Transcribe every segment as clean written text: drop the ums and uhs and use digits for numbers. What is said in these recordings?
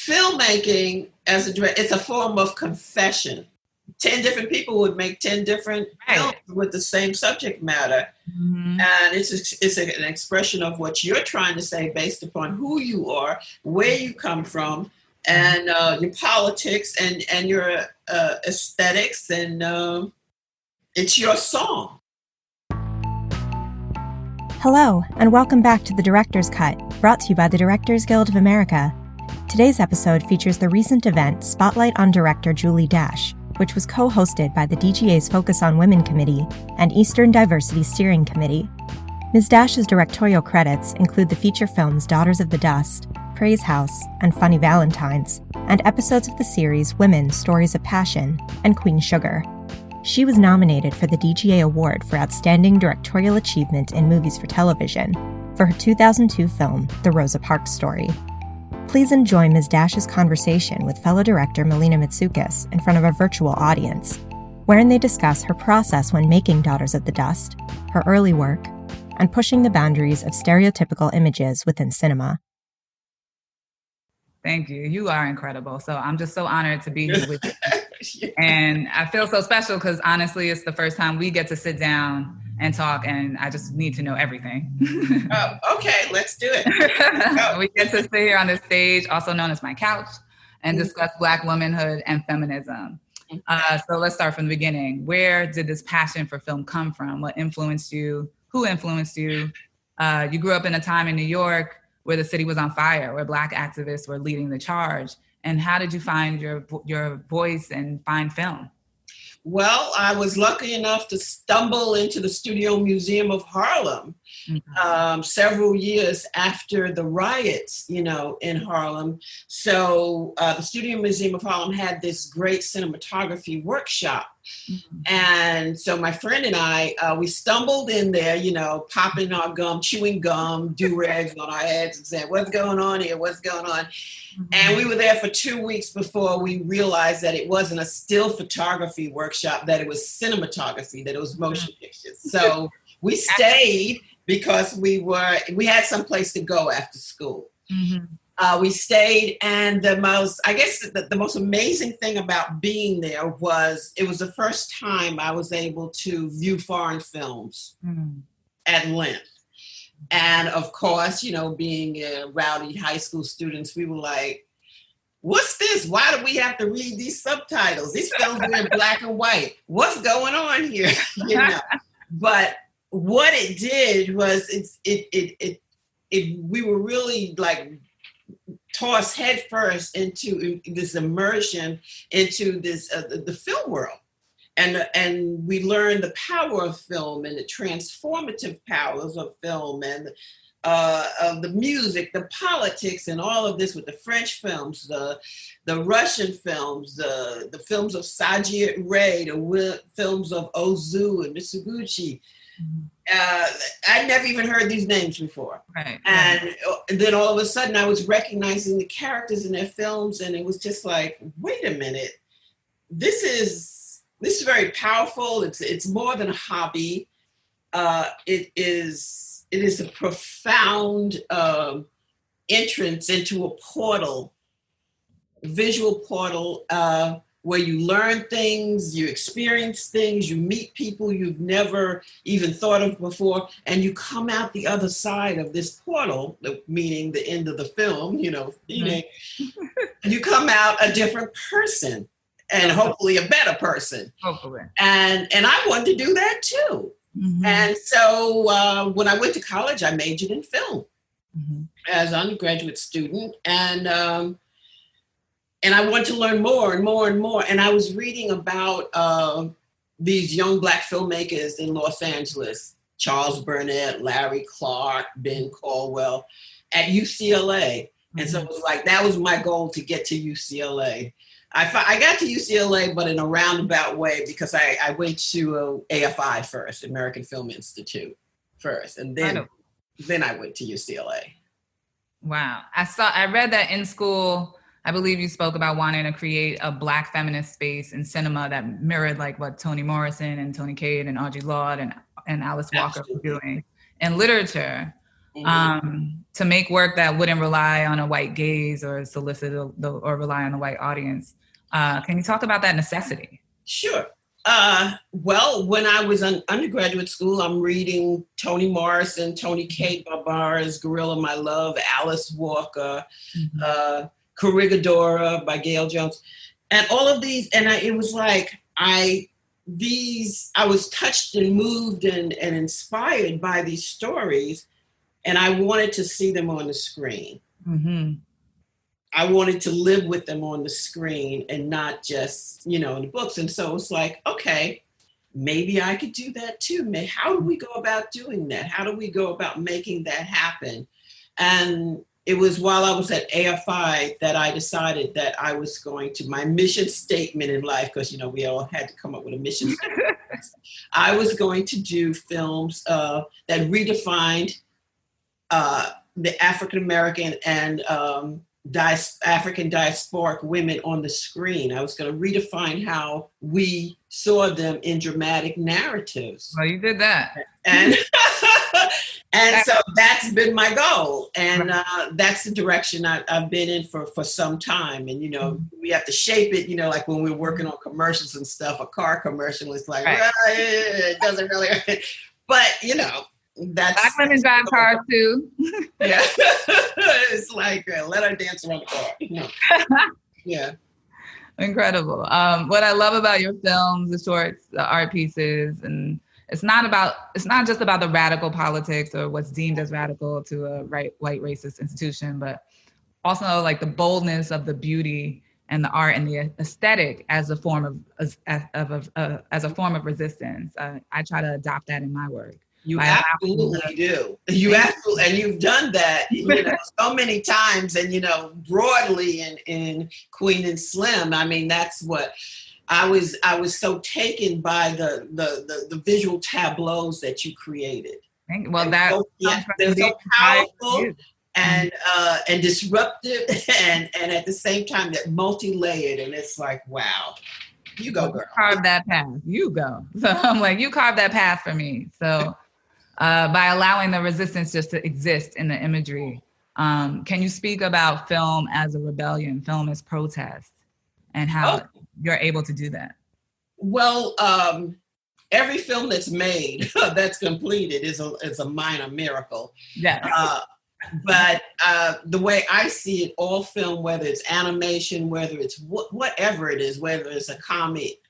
filmmaking as a director, it's a form of confession. 10 different people would make 10 different films with the same subject matter. Mm-hmm. And it's an expression of what you're trying to say based upon who you are, where you come from, and your politics and your aesthetics, and it's your song. Hello, and welcome back to The Director's Cut, brought to you by the Directors Guild of America. Today's episode features the recent event Spotlight on Director Julie Dash, which was co-hosted by the DGA's Focus on Women Committee and Eastern Diversity Steering Committee. Ms. Dash's directorial credits include the feature films Daughters of the Dust, Praise House, and Funny Valentines, and episodes of the series Women, Stories of Passion, and Queen Sugar. She was nominated for the DGA Award for Outstanding Directorial Achievement in Movies for Television for her 2002 film, The Rosa Parks Story. Please enjoy Ms. Dash's conversation with fellow director Melina Matsoukas in front of a virtual audience, wherein they discuss her process when making Daughters of the Dust, her early work, and pushing the boundaries of stereotypical images within cinema. Thank you. You are incredible. So I'm just so honored to be here with you. And I feel so special because honestly, it's the first time we get to sit down and talk, and I just need to know everything. Okay, let's do it. We get to sit here on the stage, also known as my couch, and discuss Black womanhood and feminism. So let's start from the beginning. Where did this passion for film come from? What influenced you? Who influenced you? You grew up in a time in New York where the city was on fire, where Black activists were leading the charge. And how did you find your voice and find film? Well, I was lucky enough to stumble into the Studio Museum of Harlem several years after the riots, in Harlem. So the Studio Museum of Harlem had this great cinematography workshop. Mm-hmm. And so my friend and I, we stumbled in there, popping our gum, chewing gum, do-rags on our heads and saying, what's going on here? What's going on? Mm-hmm. And we were there for 2 weeks before we realized that it wasn't a still photography workshop, that it was cinematography, that it was motion pictures. So we stayed because we had some place to go after school. Mm-hmm. We stayed, and the most amazing thing about being there was it was the first time I was able to view foreign films at length. And of course, being rowdy high school students, we were like, what's this? Why do we have to read these subtitles? These films are in black and white. What's going on here? But what it did was we were really like tossed headfirst into this immersion into this the film world, and we learned the power of film and the transformative powers of film and of the music, the politics, and all of this with the French films, the Russian films, the films of Sajiet Ray, the films of Ozu and Mitsuguchi. I'd never even heard these names before. Right. And then all of a sudden I was recognizing the characters in their films, and it was just like, wait a minute, this is very powerful. It's more than a hobby. It is a profound entrance into a portal, visual portal, where you learn things, you experience things, you meet people you've never even thought of before, and you come out the other side of this portal, meaning the end of the film, and you come out a different person, and hopefully a better person. Hopefully. And I wanted to do that too. Mm-hmm. And so when I went to college, I majored in film as an undergraduate student, and I wanted to learn more and more and more. And I was reading about these young Black filmmakers in Los Angeles, Charles Burnett, Larry Clark, Ben Caldwell, at UCLA. And so it was like, that was my goal, to get to UCLA. I got to UCLA, but in a roundabout way, because I went to AFI first, American Film Institute first. And then I went to UCLA. Wow. I read that in school, I believe you spoke about wanting to create a Black feminist space in cinema that mirrored like what Toni Morrison and Toni Cade and Audre Lorde and Alice Walker were doing in literature. to make work that wouldn't rely on a white gaze or solicit or rely on a white audience. Can you talk about that necessity? Sure. Well, when I was in undergraduate school, I'm reading Toni Morrison, Toni Cade Barbara's Gorilla My Love, Alice Walker, Corregidora by Gail Jones, and all of these. And it was like, I was touched and moved and inspired by these stories, and I wanted to see them on the screen. I wanted to live with them on the screen and not just, in the books. And so it's like, okay, maybe I could do that too. How do we go about doing that? How do we go about making that happen? And it was while I was at AFI that I decided that I was going to, my mission statement in life, because, we all had to come up with a mission statement. I was going to do films that redefined the African-American and African diasporic women on the screen. I was going to redefine how we saw them in dramatic narratives. Well, you did that. And so that's been my goal. And that's the direction I've been in for some time. And, we have to shape it, like when we're working on commercials and stuff, a car commercial is like, well, it doesn't really, but, that's Black women drive cars too. Yeah. It's like, let her dance around the car. Yeah. Incredible. What I love about your films, the shorts, the art pieces, and it's not just about the radical politics or what's deemed as radical to a white racist institution, but also like the boldness of the beauty and the art and the aesthetic as a form of resistance. I try to adopt that in my work. You absolutely do. And you've done that, so many times, and broadly in Queen and Slim. I mean, that's what I was so taken by the visual tableaus that you created. Well, they're so powerful and disruptive, and at the same time that multi-layered, and it's like, wow. You go, girl. Carve that path. You go. So I'm like, you carve that path for me. So. By allowing the resistance just to exist in the imagery. Can you speak about film as a rebellion, film as protest, and how you're able to do that? Well, every film that's made, that's completed, is a minor miracle. Yeah. But the way I see it, all film, whether it's animation, whether it's whatever it is, whether it's a comedy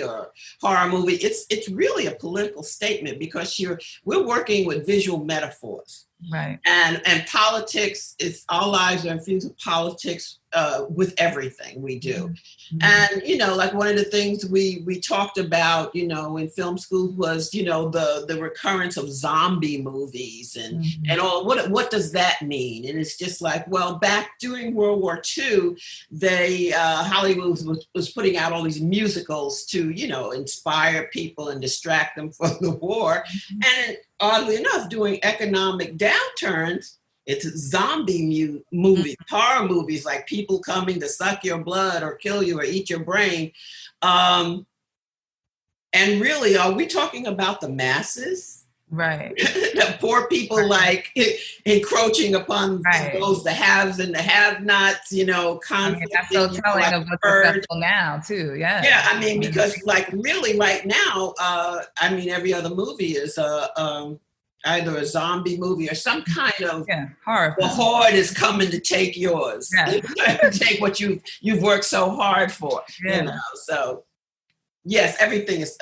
or horror movie, it's really a political statement, because we're working with visual metaphors. Right. And politics, our lives are infused with politics with everything we do. Mm-hmm. And, like one of the things we talked about, in film school was, the recurrence of zombie movies and all, what does that mean? And it's just like, well, back during World War II, Hollywood was putting out all these musicals to, inspire people and distract them from the war. Mm-hmm. And oddly enough, during economic downturns, it's zombie movies, horror movies, like people coming to suck your blood or kill you or eat your brain. And really, are we talking about the masses? Right. The poor people, like encroaching upon those, the haves and the have-nots, conflict. That's so telling of what's successful now, too. Yeah. Yeah, I mean, because really right now, every other movie is either a zombie movie or some kind of horror. The horde is coming to take yours. Yeah. Take what you've worked so hard for. Yeah. So yes, everything is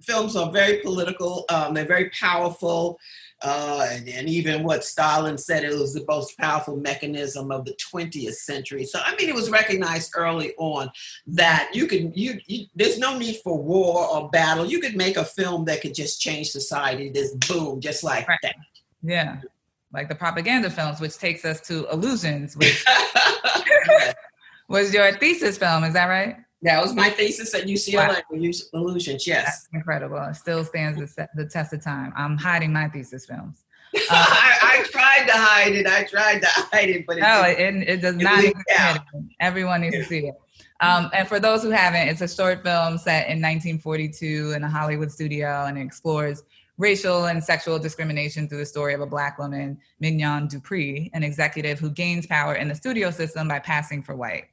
films are very political, they're very powerful. And even what Stalin said, it was the most powerful mechanism of the 20th century. So, it was recognized early on that there's no need for war or battle. You could make a film that could just change society, just boom, just like that. Yeah. Like the propaganda films, which takes us to Illusions, which was your thesis film. Is that right? That was my thesis at UCLA. Wow. Illusions, yes. That's incredible. It still stands the test of time. I'm hiding my thesis films. I tried to hide it, but it does not need to be hidden. Everyone needs to see it. And for those who haven't, it's a short film set in 1942 in a Hollywood studio, and it explores racial and sexual discrimination through the story of a Black woman, Mignon Dupree, an executive who gains power in the studio system by passing for white.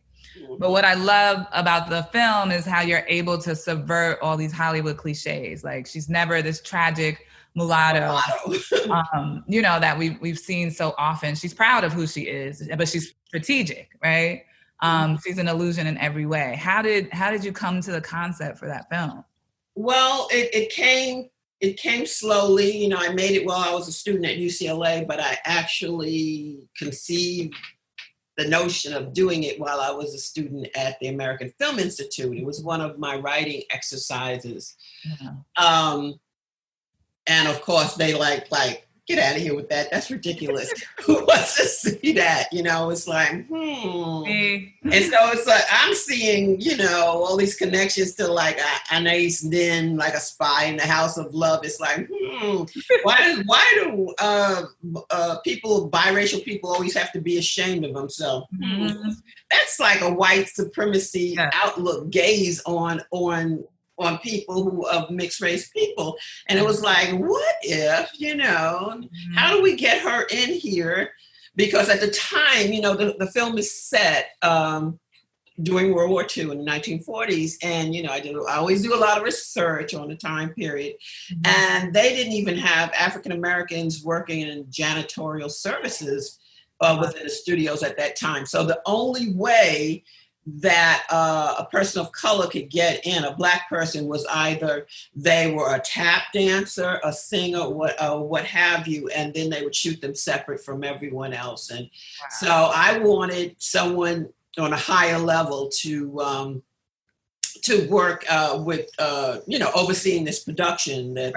But what I love about the film is how you're able to subvert all these Hollywood cliches. Like, she's never this tragic mulatto, you know, that we've seen so often. She's proud of who she is, but she's strategic, right? She's an illusion in every way. How did you come to the concept for that film? Well, it came slowly. You know, I made it while I was a student at UCLA, but I actually conceived the notion of doing it while I was a student at the American Film Institute. It was one of my writing exercises. Yeah. And of course they like, get out of here with that. That's ridiculous. Who wants to see that? You know, it's like, And so it's like, I'm seeing, you know, all these connections to like Anais Nin, like A Spy in the House of Love. It's like, why do people, biracial people, always have to be ashamed of themselves? That's like a white supremacy outlook, gaze on people who of mixed race people. And it was like, what if, you know, how do we get her in here? Because at the time, you know, the film is set during World War II in the 1940s. And, you know, I always do a lot of research on the time period. And they didn't even have African Americans working in janitorial services within the studios at that time. So the only way that a person of color could get in, a Black person, was either they were a tap dancer, a singer, what have you, and then they would shoot them separate from everyone else. And so I wanted someone on a higher level to work with, you know, overseeing this production that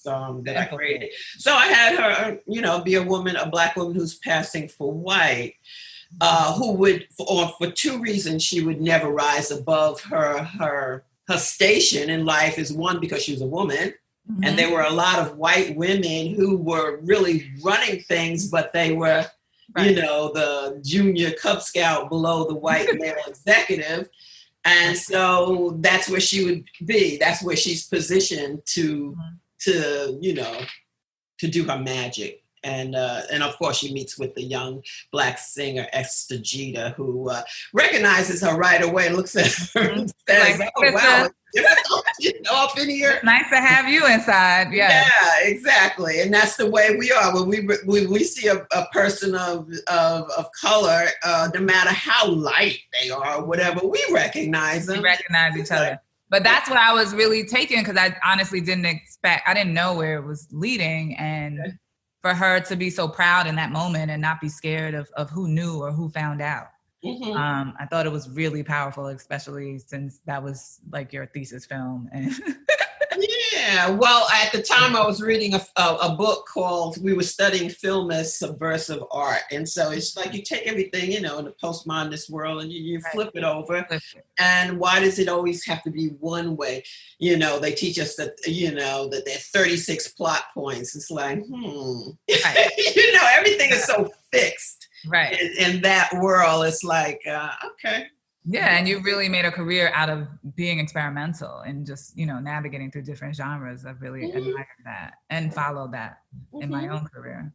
I created. So I had her, you know, be a Black woman who's passing for white. Who would, for two reasons, she would never rise above her station in life. Is one, because she was a woman, and there were a lot of white women who were really running things, but they were, you know, the junior Cub Scout below the white male executive. And so that's where she would be. That's where she's positioned to you know, to do her magic. And of course, she meets with the young Black singer, Esther Jeter, who recognizes her right away, looks at her and says, like, oh, wow, you know, up in here. It's nice to have you inside. Yeah, exactly. And that's the way we are. When we see a person of color, no matter how light they are or whatever, we recognize them. We recognize each other. But that's what I was really taking, because I honestly didn't know where it was leading. And for her to be so proud in that moment and not be scared of who knew or who found out. I thought it was really powerful, especially since that was like your thesis film. And yeah, well, at the time I was reading a book called, we were studying film as subversive art. And so it's like you take everything, you know, in the postmodernist world and you flip it over. And why does it always have to be one way? You know, they teach us that, you know, that there are 36 plot points. It's like, you know, everything is so fixed. Right. In that world, it's like, okay. Yeah, and you really made a career out of being experimental and just, you know, navigating through different genres. I've really admired that and followed that in my own career.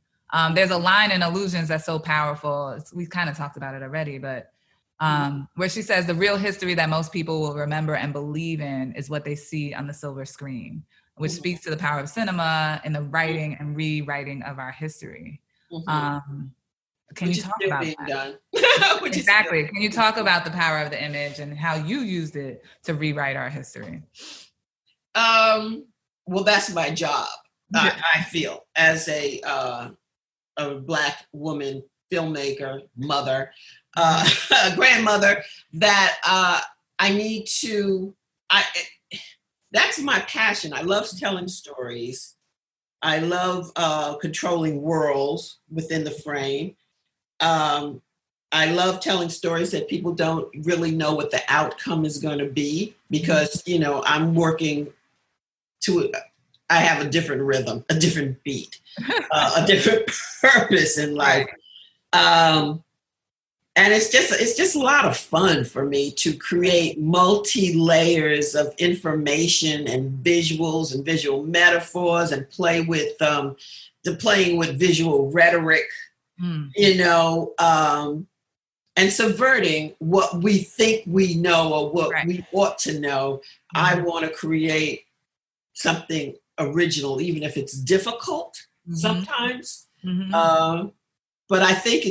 There's a line in Illusions that's so powerful. We kind of talked about it already, but where she says, the real history that most people will remember and believe in is what they see on the silver screen, which speaks to the power of cinema and the writing and rewriting of our history. Can you talk about that? Exactly. Can you talk about the power of the image and how you used it to rewrite our history? Well, that's my job. I feel, as a Black woman filmmaker, mother, grandmother, that I need to. That's my passion. I love telling stories. I love controlling worlds within the frame. I love telling stories that people don't really know what the outcome is going to be, because, you know, I'm working to, I have a different rhythm, a different beat, a different purpose in life. And it's just a lot of fun for me to create multi-layers of information and visuals and visual metaphors and playing with visual rhetoric, and subverting what we think we know or what we ought to know. I want to create something original, even if it's difficult sometimes. But I think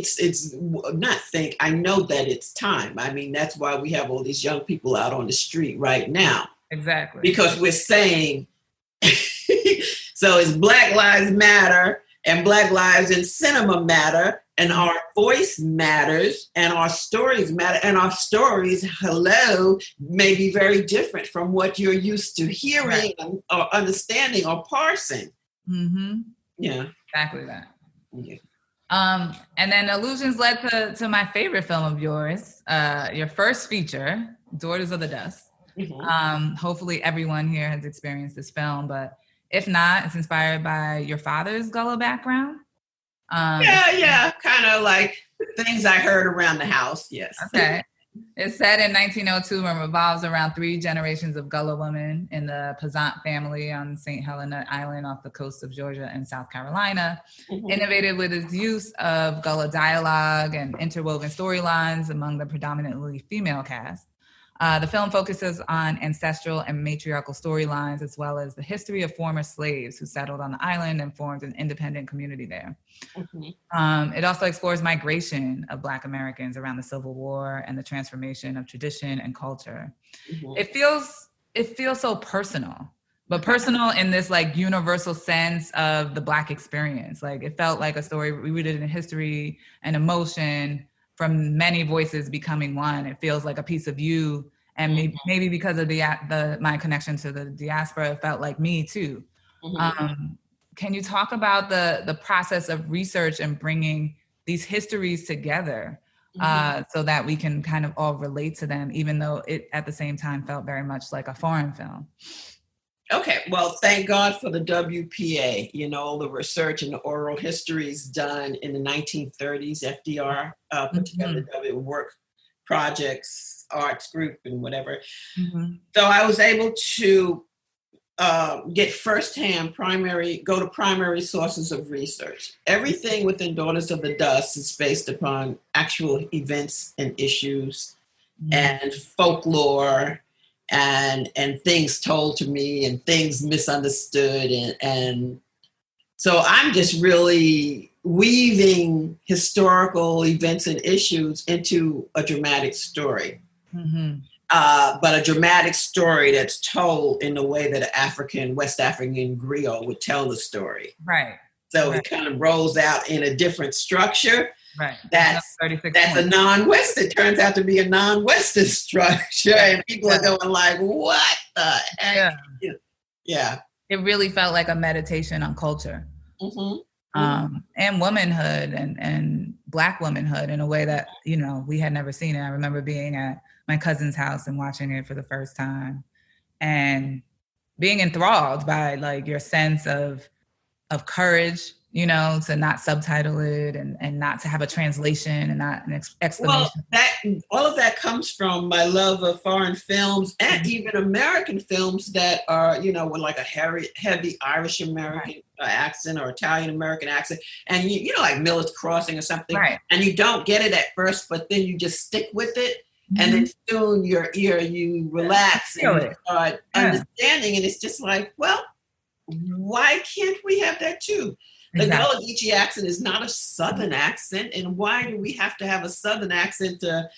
I know that it's time. I mean, that's why we have all these young people out on the street right now. Exactly. Because we're saying, so it's Black Lives Matter and Black Lives in Cinema matter, and our voice matters and our stories matter, and our stories, may be very different from what you're used to hearing or understanding or parsing. Yeah. Exactly that. Yeah. And then allusions led to my favorite film of yours, your first feature, Daughters of the Dust. Hopefully everyone here has experienced this film, but if not, it's inspired by your father's Gullah background. Kind of like things I heard around the house, yes. Okay. It's set in 1902 and revolves around 3 generations of Gullah women in the Pazant family on St. Helena Island off the coast of Georgia and South Carolina. Innovative with its use of Gullah dialogue and interwoven storylines among the predominantly female cast. The film focuses on ancestral and matriarchal storylines, as well as the history of former slaves who settled on the island and formed an independent community there. It also explores migration of Black Americans around the Civil War and the transformation of tradition and culture. It feels so personal, but personal in this like universal sense of the Black experience. Like it felt like a story rooted in history and emotion from many voices becoming one. It feels like a piece of you. And maybe because of my connection to the diaspora, it felt like me too. Can you talk about the process of research and bringing these histories together so that we can kind of all relate to them, even though it at the same time felt very much like a foreign film? Okay, well, thank God for the WPA, the research and the oral histories done in the 1930s. FDR put together the work projects, arts group, and whatever. So I was able to get firsthand go to primary sources of research. Everything within Daughters of the Dust is based upon actual events and issues and folklore and things told to me and things misunderstood. And so I'm just really weaving historical events and issues into a dramatic story. But a dramatic story that's told in the way that an West African griot would tell the story. Right. So it kind of rolls out in a different structure. Right. That's a non-Western. It turns out to be a non-Western structure. And people are going like, what the heck? Yeah. It really felt like a meditation on culture. And womanhood and Black womanhood in a way that, we had never seen it. I remember being at my cousin's house and watching it for the first time and being enthralled by like your sense of courage, to not subtitle it and not to have a translation and not an explanation. Well, all of that comes from my love of foreign films and even American films that are, with like a heavy Irish American accent or Italian American accent. And, like Miller's Crossing or something. Right. And you don't get it at first, but then you just stick with it. And then soon you relax and you start understanding. And it's just like, well, why can't we have that too? The Gullah Geechee accent is not a Southern accent. And why do we have to have a Southern accent to,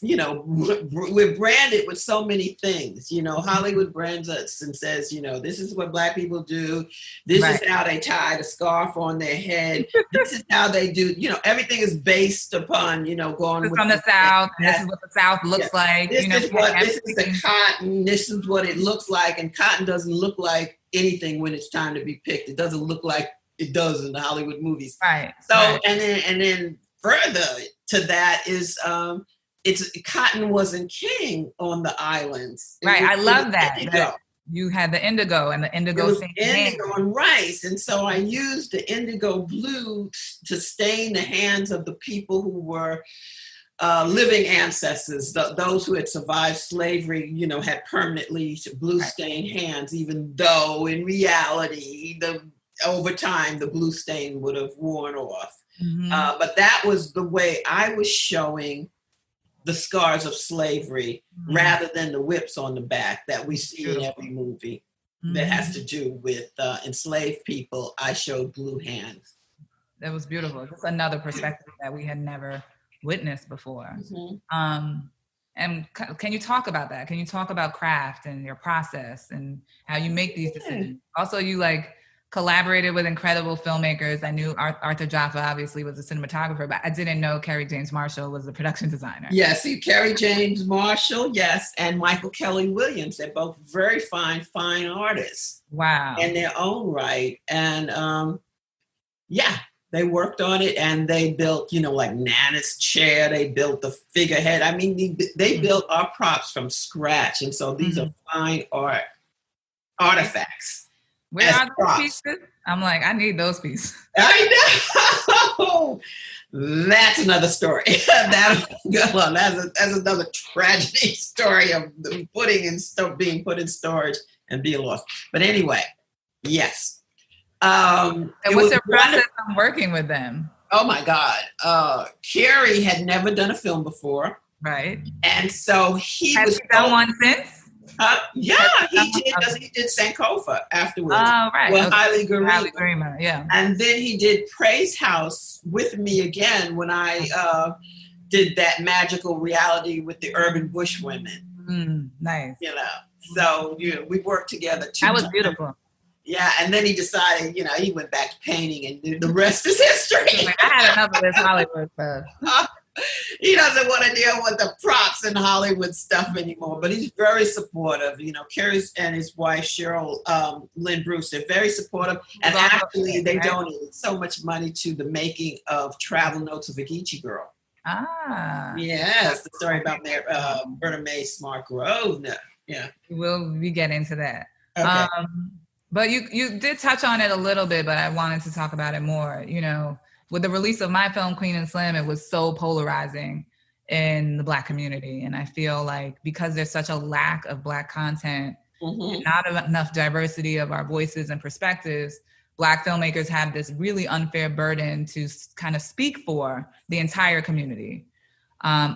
we're branded with so many things. Hollywood brands us and says, this is what Black people do. This is how they tie the scarf on their head. This is how they do, everything is based upon, going from the South. And this is what the South looks like. This is the cotton. This is what it looks like. And cotton doesn't look like anything when it's time to be picked. It doesn't look like it does in the Hollywood movies. Right. So, and then further to that is, cotton wasn't king on the islands. I love that you had the indigo and the indigo and rice. And so I used the indigo blue to stain the hands of the people who were living ancestors, those who had survived slavery, had permanently blue stained hands, even though in reality, over time, the blue stain would have worn off. Mm-hmm. But that was the way I was showing the scars of slavery, rather than the whips on the back that we see in every movie that has to do with enslaved people. I showed blue hands. That was beautiful. Just another perspective that we had never witnessed before. And can you talk about that? Can you talk about craft and your process and how you make these decisions? Also, you collaborated with incredible filmmakers. I knew Arthur Jaffa obviously was a cinematographer, but I didn't know Kerry James Marshall was the production designer. Yes, Kerry James Marshall, yes, and Michael Kelly Williams. They're both very fine artists. Wow. In their own right. And they worked on it, and they built, like Nana's chair. They built the figurehead. I mean, they built our props from scratch. And so these are fine artifacts. Where are those pieces? I'm like, I need those pieces. I know. That's another story. That's another tragedy story of them being put in storage and being lost. But anyway, yes. And what's your process on working with them? Oh my God. Kerry had never done a film before. Right. And so Has he done one since? He did Sankofa afterwards. Oh, right. With Haile Garima, yeah. And then he did Praise House with me again when I did that magical reality with the urban bush women. Nice. So we worked together too. That was beautiful. Yeah, and then he decided, he went back to painting, and the rest is history. I had enough of this Hollywood stuff. He doesn't want to deal with the props and Hollywood stuff anymore, but he's very supportive. Kerry and his wife, Cheryl Lynn Bruce, they're very supportive. And actually, they donated so much money to the making of Travel Notes of a Geechee Girl. Yes, the story about Berta Mae Smart Grove. Yeah. We'll get into that. Okay. But you did touch on it a little bit, but I wanted to talk about it more. With the release of my film, Queen and Slim, it was so polarizing in the Black community. And I feel like because there's such a lack of Black content, and not enough diversity of our voices and perspectives, Black filmmakers have this really unfair burden to kind of speak for the entire community,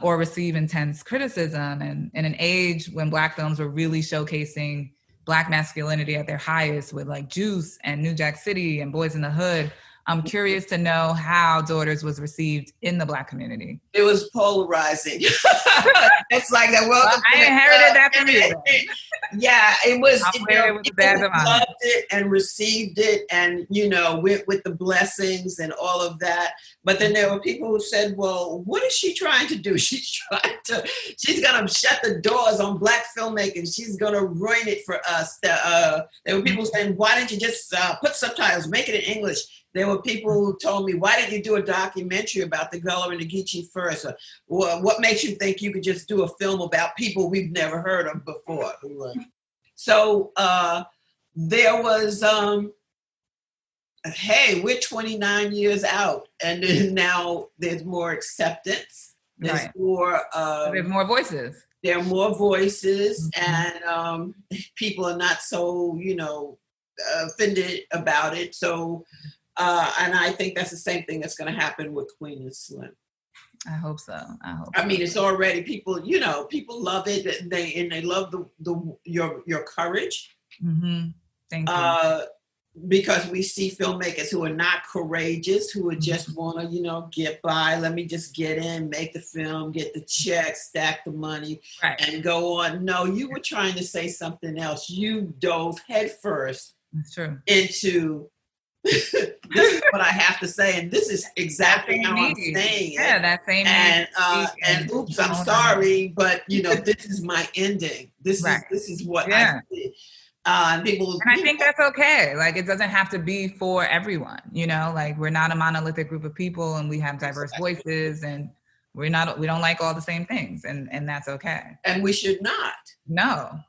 or receive intense criticism. And in an age when Black films were really showcasing Black masculinity at their highest with Juice and New Jack City and Boys in the Hood, I'm curious to know how Daughters was received in the Black community. It was polarizing. It's like that. Well, I inherited that from you. Yeah, it was. People loved it and received it, and went with the blessings and all of that. But then there were people who said, "Well, what is she trying to do? She's going to shut the doors on Black filmmaking. She's going to ruin it for us." There were people saying, "Why didn't you just put subtitles, make it in English?" There were people who told me, "Why didn't you do a documentary about the Gullah and the Geechee first? What makes you think you could just do a film about people we've never heard of before?" So there was, hey, we're 29 years out, and then now there's more acceptance. There's more. There's more voices. There are more voices, and people are not so, offended about it. So. And I think that's the same thing that's going to happen with Queen and Slim. I hope so. I mean, it's already people love it. They love your courage. Thank you. Because we see filmmakers who are not courageous, who would just want to, get by. Let me just get in, make the film, get the check, stack the money, and go on. No, you were trying to say something else. You dove headfirst into. This is what I have to say, and this is exactly how I'm saying it. Yeah, that same. And oops, I'm sorry, but this is my ending. This is what I did. I think that's okay. It doesn't have to be for everyone. We're not a monolithic group of people, and we have diverse voices, and we don't like all the same things, and that's okay. And we should not. No.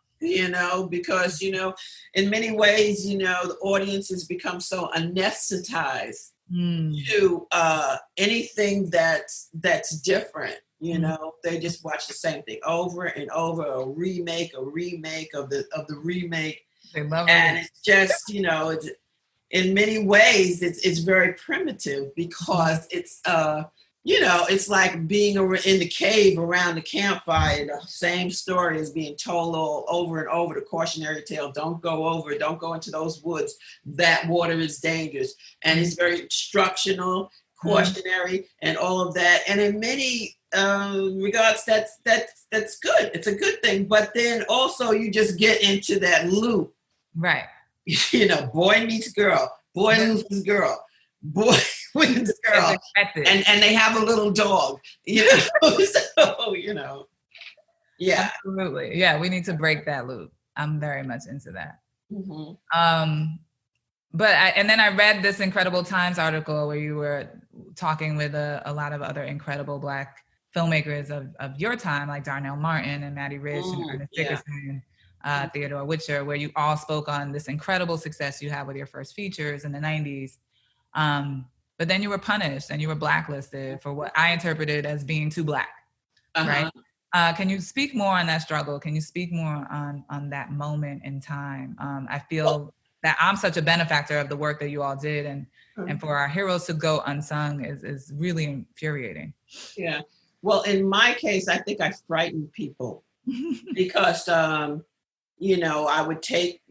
Because, in many ways, the audience has become so anesthetized to anything that's different. You know, they just watch the same thing over and over, a remake of the remake. They love and it. it's just, you know, it's, in many ways, it's very primitive because it's, you know, it's like being in the cave around the campfire. The same story is being told all over and over. The cautionary tale: don't go into those woods. That water is dangerous, and it's very instructional, cautionary, and all of that. And in many regards, that's good. It's a good thing. But then also you just get into that loop, right? You know, boy meets girl, boy loses girl, boy wins girl, and they have a little dog, you know. So, you know, yeah, absolutely, yeah. We need to break that loop. I'm very much into that. And then I read this Incredible Times article where you were talking with a lot of other incredible Black filmmakers of your time, like Darnell Martin and Mattie Rich and Ernest Dickerson. Theodore Witcher, where you all spoke on this incredible success you had with your first features in the 90s. But then you were punished and you were blacklisted for what I interpreted as being too Black, right? Can you speak more on that struggle? Can you speak more on that moment in time? I feel that I'm such a benefactor of the work that you all did, and for our heroes to go unsung is really infuriating. Yeah. Well, in my case, I think I frightened people because, you know, I would take,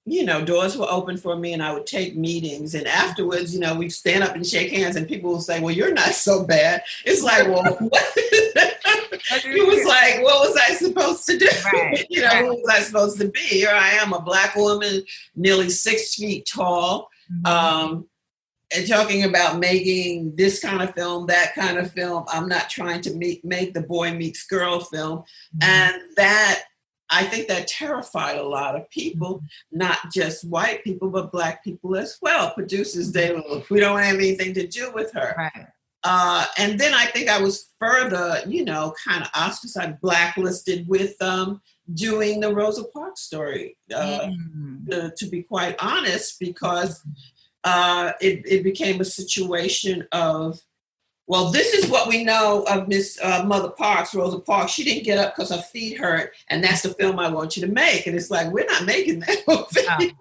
you know, doors were open for me and I would take meetings, and afterwards, you know, we'd stand up and shake hands and people would say, well, you're not so bad. It's like, well, what? It was like, what was I supposed to do? Right. You know, what was I supposed to be? Here I am, a Black woman, nearly 6 feet tall, and talking about making this kind of film, that kind of film. I'm not trying to make the boy meets girl film. And that, I think that terrified a lot of people, not just white people, but Black people as well. Producers, we don't have anything to do with her. Right. And then I think I was further, you know, kind of ostracized, blacklisted with doing the Rosa Parks Story, to be quite honest, because it became a situation of, well, this is what we know of Miss Mother Parks, Rosa Parks. She didn't get up because her feet hurt, and that's the film I want you to make. And it's like, we're not making that movie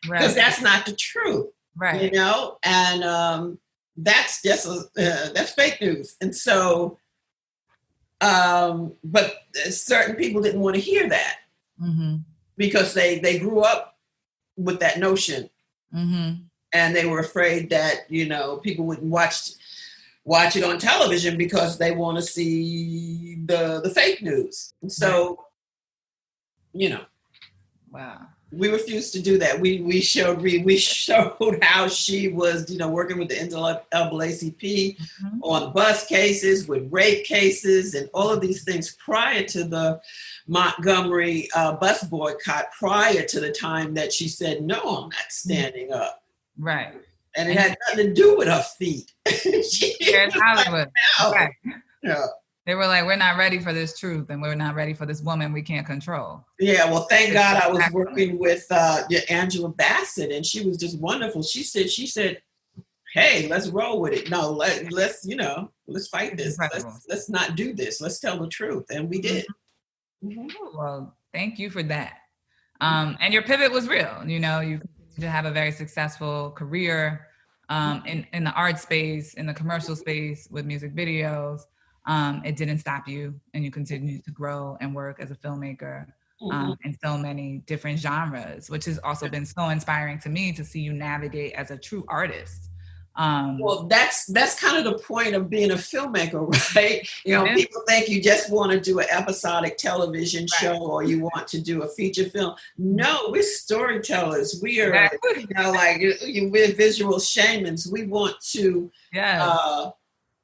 because that's not the truth, right? You know, and that's just that's fake news. And so, but certain people didn't want to hear that because they grew up with that notion, and they were afraid that, you know, people wouldn't watch it on television because they want to see the fake news. And so, you know, we refused to do that. We showed how she was, you know, working with the NAACP on bus cases, with rape cases, and all of these things prior to the Montgomery bus boycott, prior to the time that she said, no, I'm not standing up. Right. And it had nothing to do with her feet. Here's Hollywood. Like, right. Yeah. They were like, we're not ready for this truth, and we're not ready for this woman we can't control. Yeah, well, thank God I was working with Angela Bassett, and she was just wonderful. She said, hey, let's roll with it. No, let's fight this. Let's not do this. Let's tell the truth. And we did. Well, thank you for that. And your pivot was real. You know, you to have a very successful career in the art space, in the commercial space with music videos. It didn't stop you, and you continued to grow and work as a filmmaker in so many different genres, which has also been so inspiring to me to see you navigate as a true artist. Well, that's kind of the point of being a filmmaker, right? You know, people think you just want to do an episodic television show or you want to do a feature film. No, we're storytellers. We are, you know, like we're visual shamans. We want to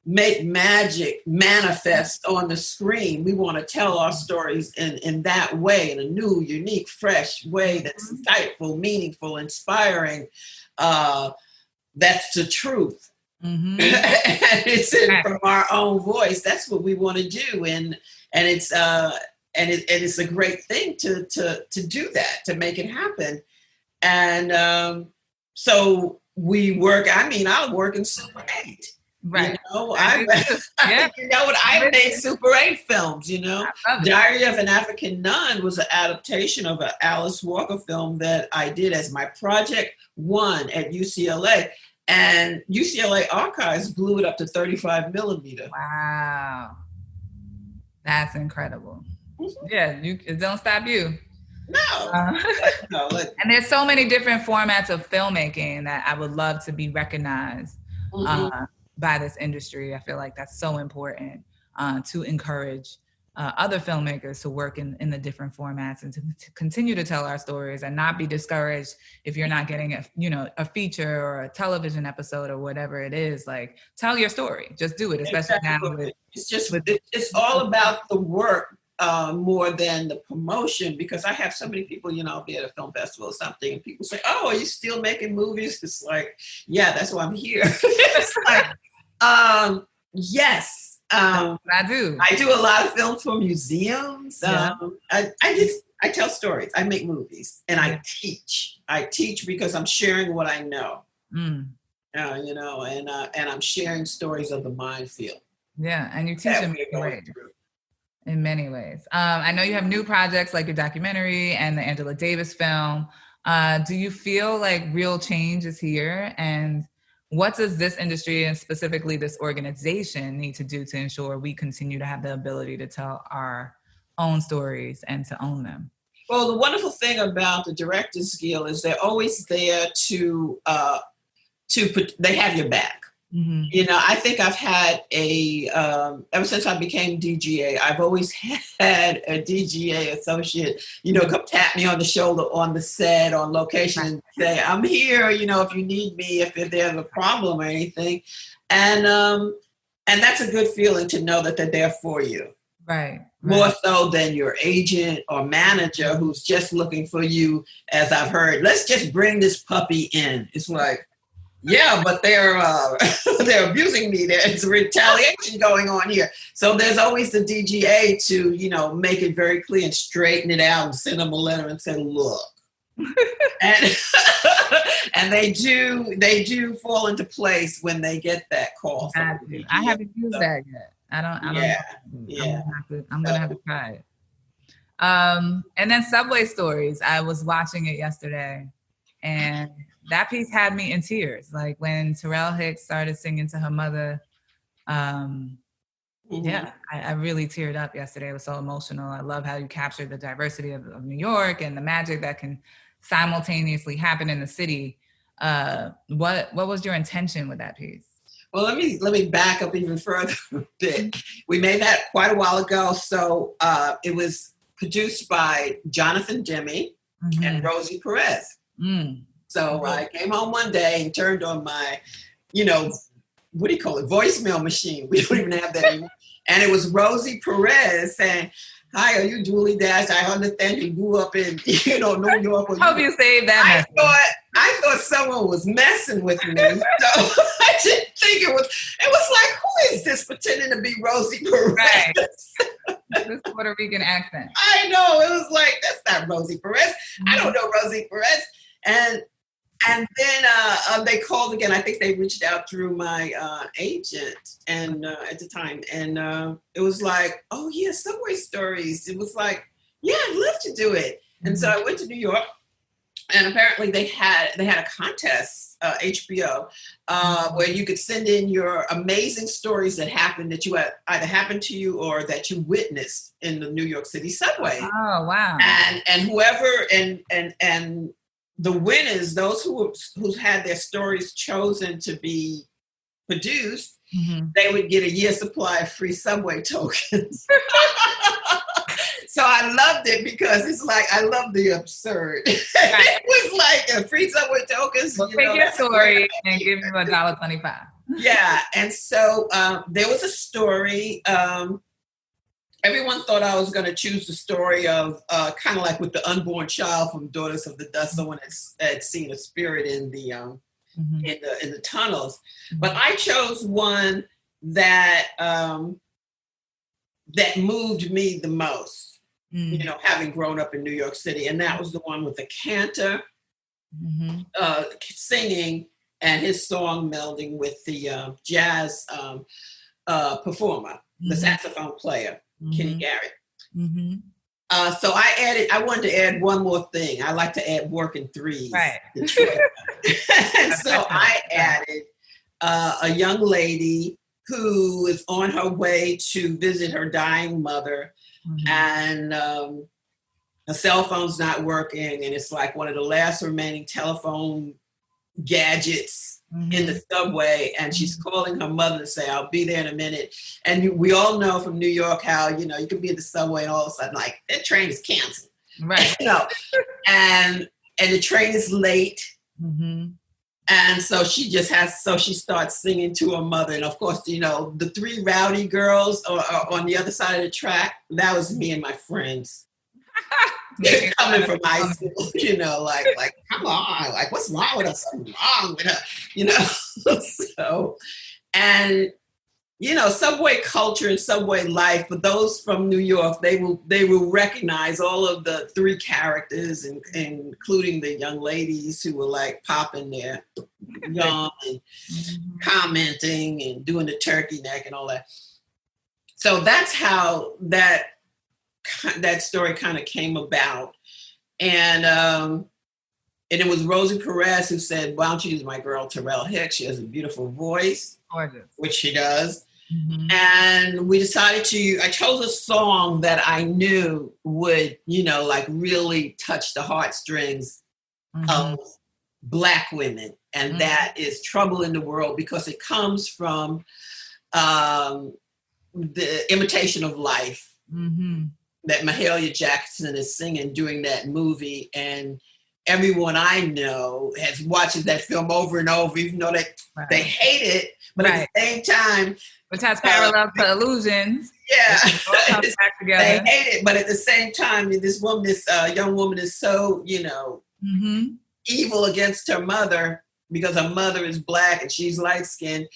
make magic manifest on the screen. We want to tell our stories in that way, in a new, unique, fresh way that's insightful, meaningful, inspiring. That's the truth. And it's from our own voice. That's what we want to do. And it's it's a great thing to do that, to make it happen. And so we work. I mean, I work in Super 8. Right. You know, Yeah. you know what? I made Super 8 films, you know. Diary of an African Nun was an adaptation of an Alice Walker film that I did as my project 1 at UCLA. And UCLA Archives blew it up to 35 millimeter. Wow. That's incredible. Yeah, it don't stop you. No. And there's so many different formats of filmmaking that I would love to be recognized by this industry. I feel like that's so important to encourage other filmmakers to work in the different formats and to continue to tell our stories and not be discouraged if you're not getting a feature or a television episode or whatever it is. Like, tell your story. Just do it, especially now. It's all about the work more than the promotion, because I have so many people, you know, I'll be at a film festival or something and people say, oh, are you still making movies? It's like, yeah, that's why I'm here. It's like, yes. I do a lot of films for museums. Yeah. I tell stories. I make movies and I teach because I'm sharing what I know. You know, and I'm sharing stories of the minefield. Yeah, and you teach them in many ways. I know you have new projects like your documentary and the Angela Davis film. Do you feel like real change is here? And what does this industry and specifically this organization need to do to ensure we continue to have the ability to tell our own stories and to own them? Well, the wonderful thing about the Directors Guild is they're always there to put, they have your back. You know, I think I've had ever since I became DGA, I've always had a DGA associate, you know, come tap me on the shoulder on the set, on location, and say, I'm here, you know, if you need me, if there's a problem or anything. And that's a good feeling to know that they're there for you. Right. More so than your agent or manager who's just looking for you, as I've heard, let's just bring this puppy in. It's like, yeah, but they're abusing me. There's retaliation going on here. So there's always the DGA to, you know, make it very clear and straighten it out and send them a letter and say, look. and they do fall into place when they get that call. I haven't used that yet. I don't know. I'm gonna have to try it. And then Subway Stories. I was watching it yesterday, and that piece had me in tears. Like when Terrell Hicks started singing to her mother. Yeah, I really teared up yesterday. It was so emotional. I love how you captured the diversity of New York and the magic that can simultaneously happen in the city. What was your intention with that piece? Well, let me back up even further a bit. We made that quite a while ago. So it was produced by Jonathan Demme and Rosie Perez. So I came home one day and turned on my, you know, what do you call it? Voicemail machine. We don't even have that anymore. And it was Rosie Perez saying, hi, are you Julie Dash? I understand you grew up in, you know, New York. Hope you saved that. I thought someone was messing with me. So I didn't think it was like, who is this pretending to be Rosie Perez? Right. This Puerto Rican accent. I know. It was like, that's not Rosie Perez. I don't know Rosie Perez. And then they called again. I think they reached out through my agent and at the time. And it was like, oh, yeah, Subway Stories. It was like, yeah, I'd love to do it. And so I went to New York. And apparently they had a contest, HBO, where you could send in your amazing stories that happened, that you had either happened to you or that you witnessed in the New York City subway. Oh, wow. And whoever, and the winners, those who's had their stories chosen to be produced, they would get a year's supply of free subway tokens. So I loved it because it's like, I love the absurd. It was like a free subway tokens. Well, take your story and give you $1.25. Yeah. And so there was a story. Everyone thought I was going to choose the story of kind of like with the unborn child from Daughters of the Dust. Someone had seen a spirit in the in the tunnels, but I chose one that that moved me the most. You know, having grown up in New York City, and that was the one with the cantor singing and his song melding with the jazz performer, the saxophone player, Kenny Garrett. So I wanted to add one more thing. I like to add work in threes. Right. And so I added a young lady who is on her way to visit her dying mother, and her cell phone's not working, and it's like one of the last remaining telephone gadgets in the subway, and she's calling her mother to say, I'll be there in a minute. And we all know from New York how, you can be in the subway and all of a sudden, like, that train is canceled. Right. And the train is late. And so she starts singing to her mother. And of course, the three rowdy girls are on the other side of the track. That was me and my friends. Coming from high school, like, come on, like, what's wrong with her? Something wrong with her, So, and, subway culture and subway life, for those from New York, they will recognize all of the three characters, including the young ladies who were like popping their gum and commenting and doing the turkey neck and all that. So that's how that story kind of came about. And it was Rosa Perez who said, why don't you use my girl Terrell Hicks? She has a beautiful voice, which she does. And we decided I chose a song that I knew would, like really touch the heartstrings of Black women. And that is Trouble in the World, because it comes from the Imitation of Life that Mahalia Jackson is singing during that movie. And everyone I know has watched that film over and over, even though they hate it. But at the same time, which has parallels to Illusions. Yeah, they hate it, but at the same time, this young woman is so evil against her mother because her mother is Black and she's light skinned.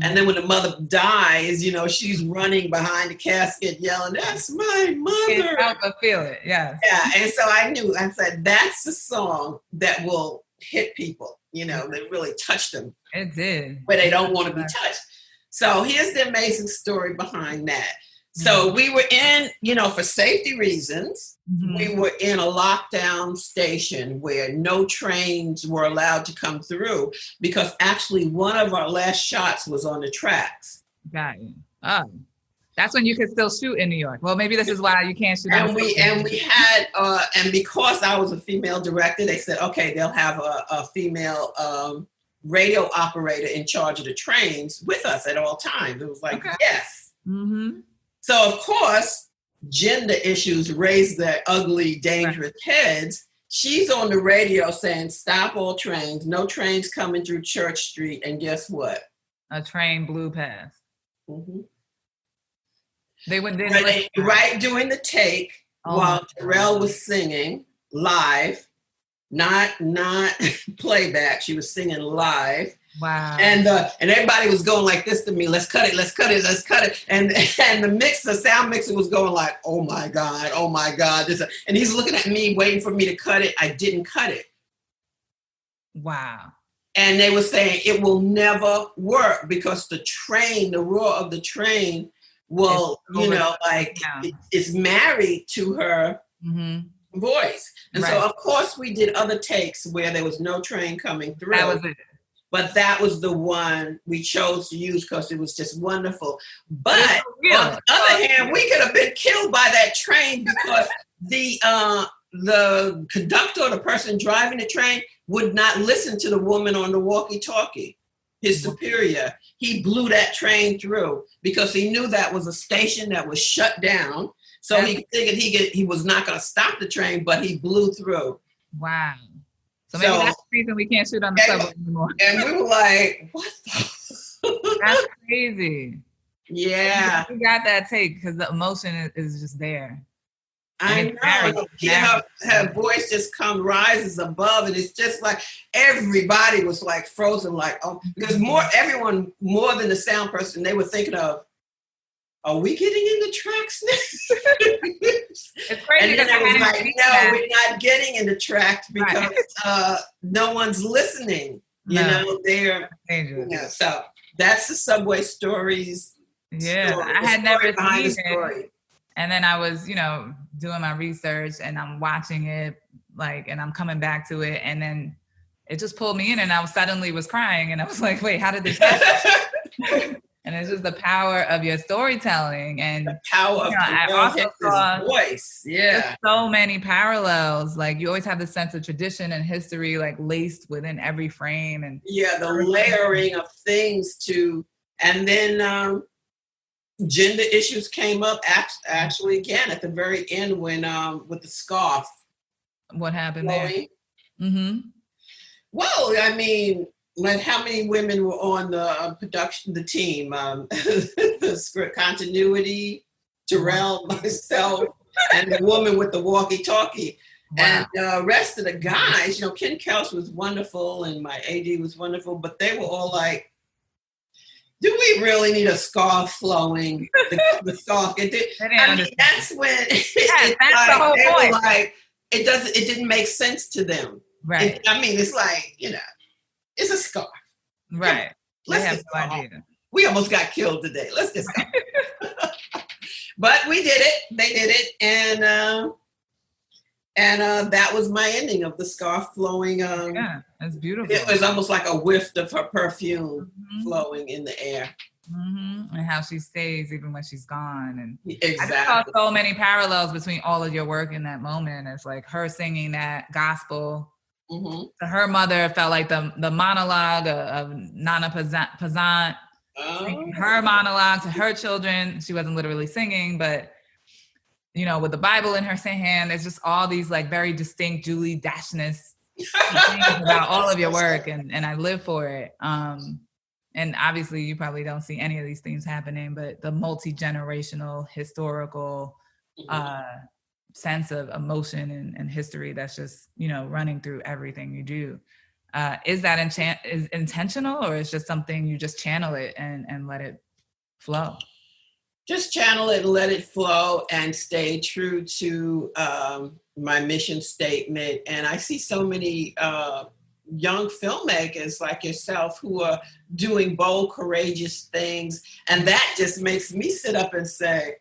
And then when the mother dies, she's running behind the casket yelling, "That's my mother!" Can't help but feel it, yes. Yeah, and so I said, that's the song that will hit people, that really touch them. It did. Where they don't want to be touched. So here's the amazing story behind that. So we were in, for safety reasons, we were in a lockdown station where no trains were allowed to come through, because actually one of our last shots was on the tracks. Got you. Oh, that's when you could still shoot in New York. Well, maybe this is why you can't shoot. And we had, and because I was a female director, they said, okay, they'll have a female radio operator in charge of the trains with us at all times. It was like, yes. So, of course, gender issues raise their ugly, dangerous heads. She's on the radio saying, stop all trains, no trains coming through Church Street. And guess what? A train blew past. They went right during the take, while Terrell was singing live, not playback. She was singing live. Wow. And everybody was going like this to me. Let's cut it. Let's cut it. Let's cut it. And the sound mixer was going like, oh my God. And he's looking at me, waiting for me to cut it. I didn't cut it. Wow. And they were saying it will never work because the roar of the train will, it's married to her voice. And so, of course, we did other takes where there was no train coming through. That was it. But that was the one we chose to use because it was just wonderful. But on the other hand, we could have been killed by that train because the conductor or the person driving the train would not listen to the woman on the walkie-talkie, his superior. He blew that train through because he knew that was a station that was shut down. So he figured he was not going to stop the train, but he blew through. Wow. So maybe that's the reason we can't shoot on the subway anymore. And we were like, what the? That's crazy. Yeah. We got that take because the emotion is just there. I know. Her voice just rises above, and it's just like everybody was like frozen, like, oh, because everyone more than the sound person, they were thinking of, are we getting in the tracks now? It's crazy. And then I was like, no, we're not getting in the tracks because no one's listening. You No. know, they're, Dangerous. you know, so that's the Subway Stories. Yeah, Story, I had never behind seen the story. it. And then I was, you know, doing my research and I'm watching it, like, and I'm coming back to it. And then it just pulled me in and I suddenly was crying. And I was like, wait, how did this happen? And it's just the power of your storytelling and The power of I Terrell also Hicks' saw voice. there's Yeah. so many parallels. Like you always have this sense of tradition and history, like laced within every frame. And Yeah, the layering of things and then gender issues came up actually again at the very end when with the scarf. what happened flowing. there? Mm-hmm. Well, I mean, like how many women were on the the team? The script continuity, Terrell, myself, and the woman with the walkie-talkie. Wow. And the rest of the guys, you know, Ken Kelch was wonderful and my AD was wonderful, but they were all like, do we really need a scarf flowing? The scarf. I mean, that's when that's the whole point. Like, it didn't make sense to them. Right. I mean, it's like, you know, it's a scarf. Right. Let's have get no started. idea. We almost got killed today. Let's get started. But we did it. They did it. And that was my ending of the scarf flowing. Yeah, that's beautiful. It was almost like a whiff of her perfume flowing in the air. Mm-hmm. And how she stays even when she's gone. And exactly. I just saw so many parallels between all of your work in that moment. It's like her singing that gospel. To her mother felt like the monologue of Nana Pazant. Her monologue to her children. She wasn't literally singing, but you know, with the Bible in her hand, there's just all these like very distinct Julie Dashness things about all of your work, and I live for it. And obviously, you probably don't see any of these things happening, but the multi-generational historical sense of emotion and history that's just, you know, running through everything you do. Is that is intentional, or is just something you just channel it and let it flow? Just channel it and let it flow and stay true to my mission statement. And I see so many young filmmakers like yourself who are doing bold, courageous things. And that just makes me sit up and say,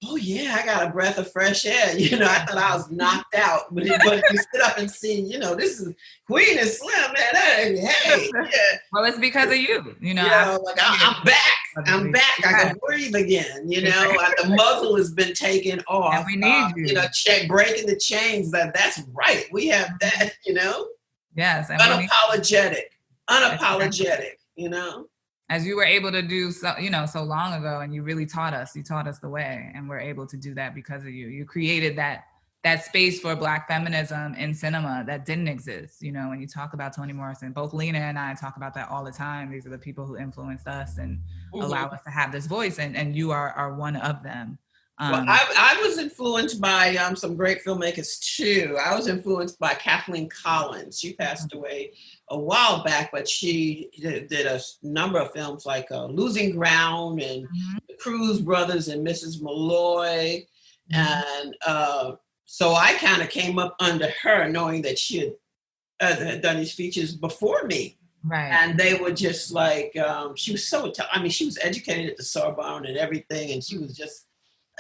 oh yeah, I got a breath of fresh air. You know, I thought I was knocked out, but you sit up and see, you know, this is Queen and Slim, man. Hey, yeah. Well, it's because of you, you know. Like I'm back. I'm back. I can breathe again. You know, the muzzle has been taken off. And we need you. You know, breaking the chains. That's right. We have that. You know. Yes. Unapologetic. You know. As you were able to do so, you know, so long ago, and you really taught us the way, and we're able to do that because of you. You created that space for Black feminism in cinema that didn't exist. You know, when you talk about Toni Morrison, both Lena and I talk about that all the time. These are the people who influenced us and allow us to have this voice, and you are one of them. Well, I was influenced by some great filmmakers too. I was influenced by Kathleen Collins. She passed away a while back, but she did a number of films like Losing Ground and The Cruz Brothers and Mrs. Malloy. And so I kind of came up under her, knowing that she had done these features before me. Right. And they were just like, she was so, she was educated at the Sorbonne and everything. And she was just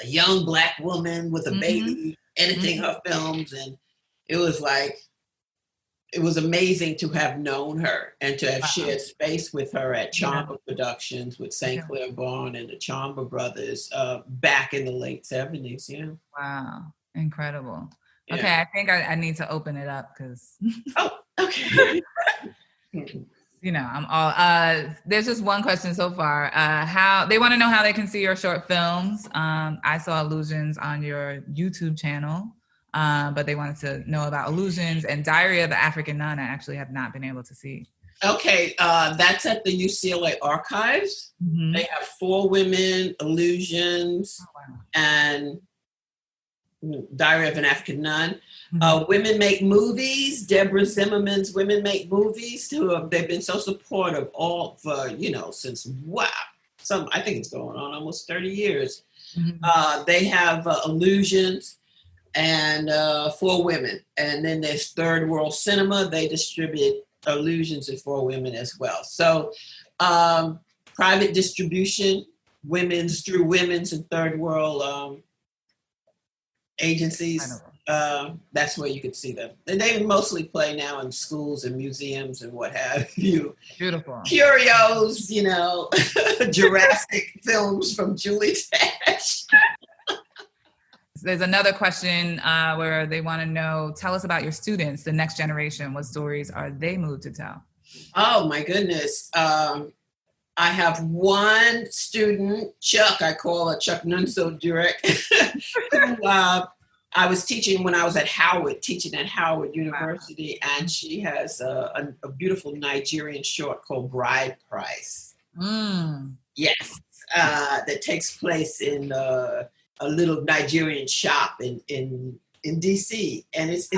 a young Black woman with a baby editing her films. And it was like, it was amazing to have known her and to have shared space with her at Chamba Productions with St. Clair Vaughn and the Chamba Brothers back in the late 70s. Yeah. Wow. Incredible. Yeah. Okay. I think I need to open it up because. Oh, okay. You know, I'm all, there's just one question so far. How they want to know how they can see your short films. I saw Illusions on your YouTube channel, but they wanted to know about Illusions and Diary of the African Nun. I actually have not been able to see. Okay, that's at the UCLA Archives. They have 4 women, Illusions, and Diary of an African Nun. Women Make Movies, Deborah Zimmerman's Women Make Movies, they've been so supportive all for, you know, since, I think it's going on almost 30 years. They have Illusions and 4 women. And then there's Third World Cinema. They distribute allusions to for women as well. So private distribution, through women's and third world agencies. That's where you could see them. And they mostly play now in schools and museums and what have you. Beautiful. Curios, Jurassic films from Julie Dash. There's another question where they want to know, tell us about your students, the next generation. What stories are they moved to tell? Oh, my goodness. I have one student, Chuck, I call her Chuck Nunso Direct, who I was teaching when I was at Howard, teaching at Howard University, and she has a beautiful Nigerian short called Bride Price. Yes, that takes place in a little Nigerian shop in DC, and it's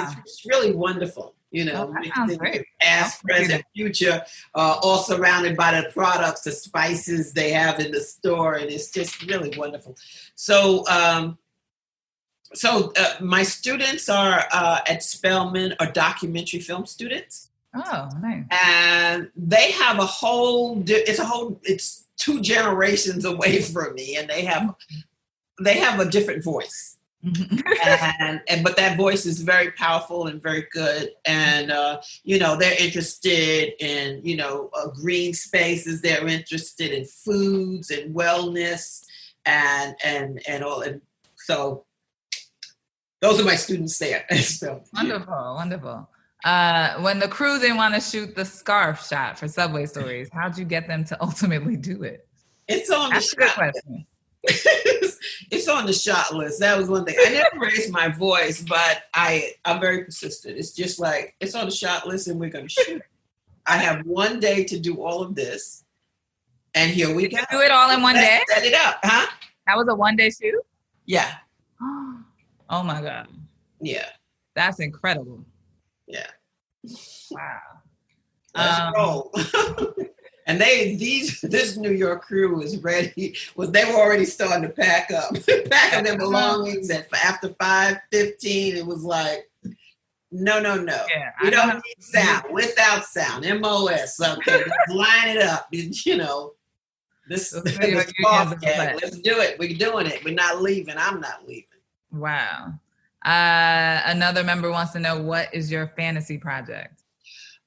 really wonderful. Past, present, future, all surrounded by the products, the spices they have in the store, and it's just really wonderful. So, my students are at Spelman are documentary film students. Oh, nice. And they have it's 2 generations away from me, and they have a different voice. But that voice is very powerful and very good, and they're interested in green spaces, they're interested in foods and wellness and all, and so those are my students there. So, wonderful. When the crew didn't want to shoot the scarf shot for Subway Stories, how'd you get them to ultimately do it? It's on That's the a good question. It's on the shot list. That was one thing. I never raised my voice, but I'm very persistent. It's just like, it's on the shot list and we're going to shoot. I have one day to do all of this. And here we go. Do it all in one day? Set it up, huh? That was a one-day shoot? Yeah. Oh my God. Yeah. That's incredible. Yeah. Wow. Let's roll. And this New York crew is ready. They were already starting to pack up their belongings. And after 5:15, it was like, no. Yeah, We don't need sound. Without sound, MOS. Okay, let's line it up. This off gag. Let's do it. We're doing it. We're not leaving. I'm not leaving. Wow. Another member wants to know, what is your fantasy project?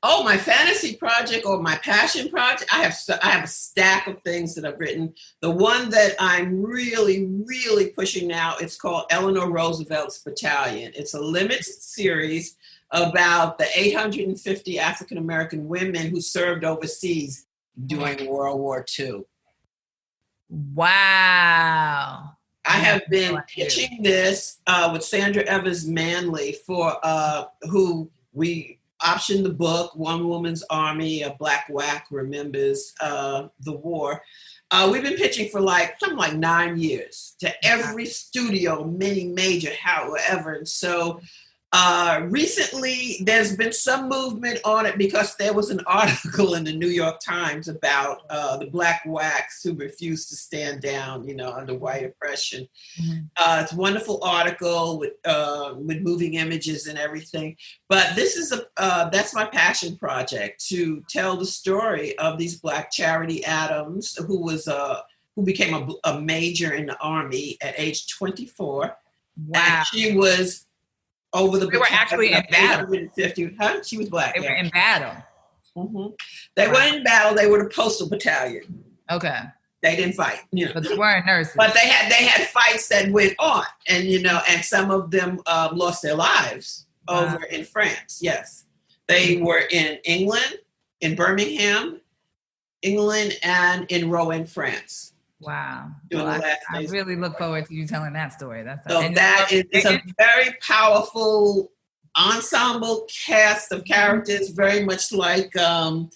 Oh, my fantasy project or my passion project. I have a stack of things that I've written. The one that I'm really, really pushing now, it's called Eleanor Roosevelt's Battalion. It's a limited series about the 850 African-American women who served overseas during World War II. Wow. I have been pitching this with Sandra Evers Manley for who we optioned the book, One Woman's Army, a Black WAC Remembers the War. We've been pitching for something like 9 years to every studio, many major, however. And so recently there's been some movement on it because there was an article in the New York Times about the Black WACs who refused to stand down, under white oppression. Mm-hmm. It's a wonderful article with moving images and everything. But this is that's my passion project, to tell the story of these Black Charity Adams, who became a major in the Army at age 24. Wow. And she was over the. They were actually in battle. 850. Huh? She was Black. They were in battle. Mm-hmm. They were in battle. They were the postal battalion. Okay. They didn't fight, But they weren't nurses. But they had fights that went on, and and some of them lost their lives over in France. Yes, they were in England, in Birmingham, England, and in Rouen, France. Wow. Well, I really look forward to you telling that story. It's a very powerful ensemble cast of characters, very much like Band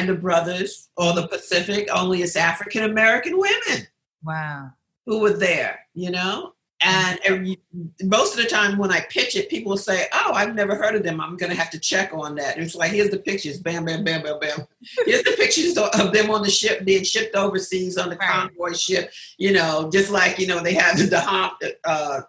of Brothers or The Pacific, only it's African-American women. Wow. Who were there, And most of the time when I pitch it, people will say, oh, I've never heard of them. I'm going to have to check on that. And it's like, here's the pictures. Bam, bam, bam, bam, bam. Here's the pictures of them on the ship being shipped overseas on the convoy ship, just like, they have the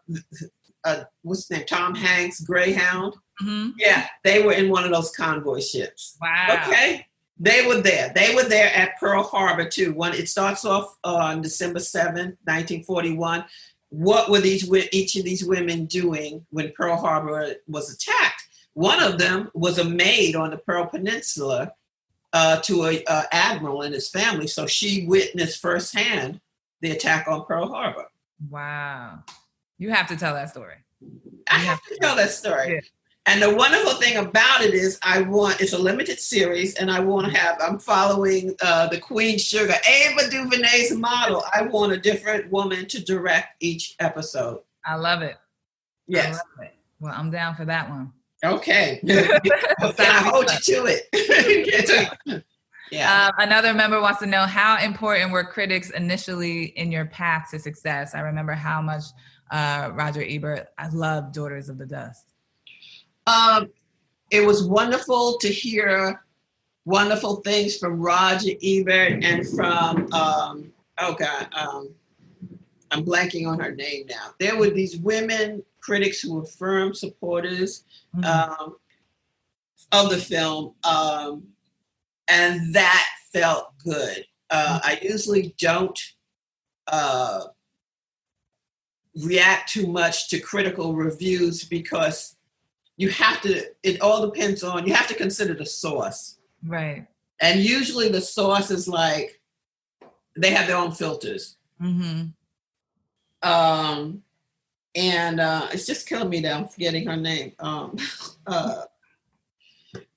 what's his name? Tom Hanks, Greyhound. Mm-hmm. Yeah, they were in one of those convoy ships. Wow. Okay. They were there. They were there at Pearl Harbor too. It starts off on December 7th, 1941. What were each of these women doing when Pearl Harbor was attacked? One of them was a maid on the Pearl Peninsula to an admiral and his family. So she witnessed firsthand the attack on Pearl Harbor. Wow. You have to tell that story. I have to tell that story. Yeah. And the wonderful thing about it is it's a limited series, and I'm following the Queen Sugar, Ava DuVernay's model. I want a different woman to direct each episode. I love it. Yes. I love it. Well, I'm down for that one. Okay. Can I hold you to it? Yeah. Another member wants to know, how important were critics initially in your path to success? I remember how much Roger Ebert, I love Daughters of the Dust. It was wonderful to hear wonderful things from Roger Ebert and from, I'm blanking on her name now. There were these women critics who were firm supporters of the film, and that felt good. I usually don't react too much to critical reviews because it all depends on, you have to consider the source. Right. And usually the source is like, they have their own filters. Mm-hmm. And it's just killing me that I'm forgetting her name.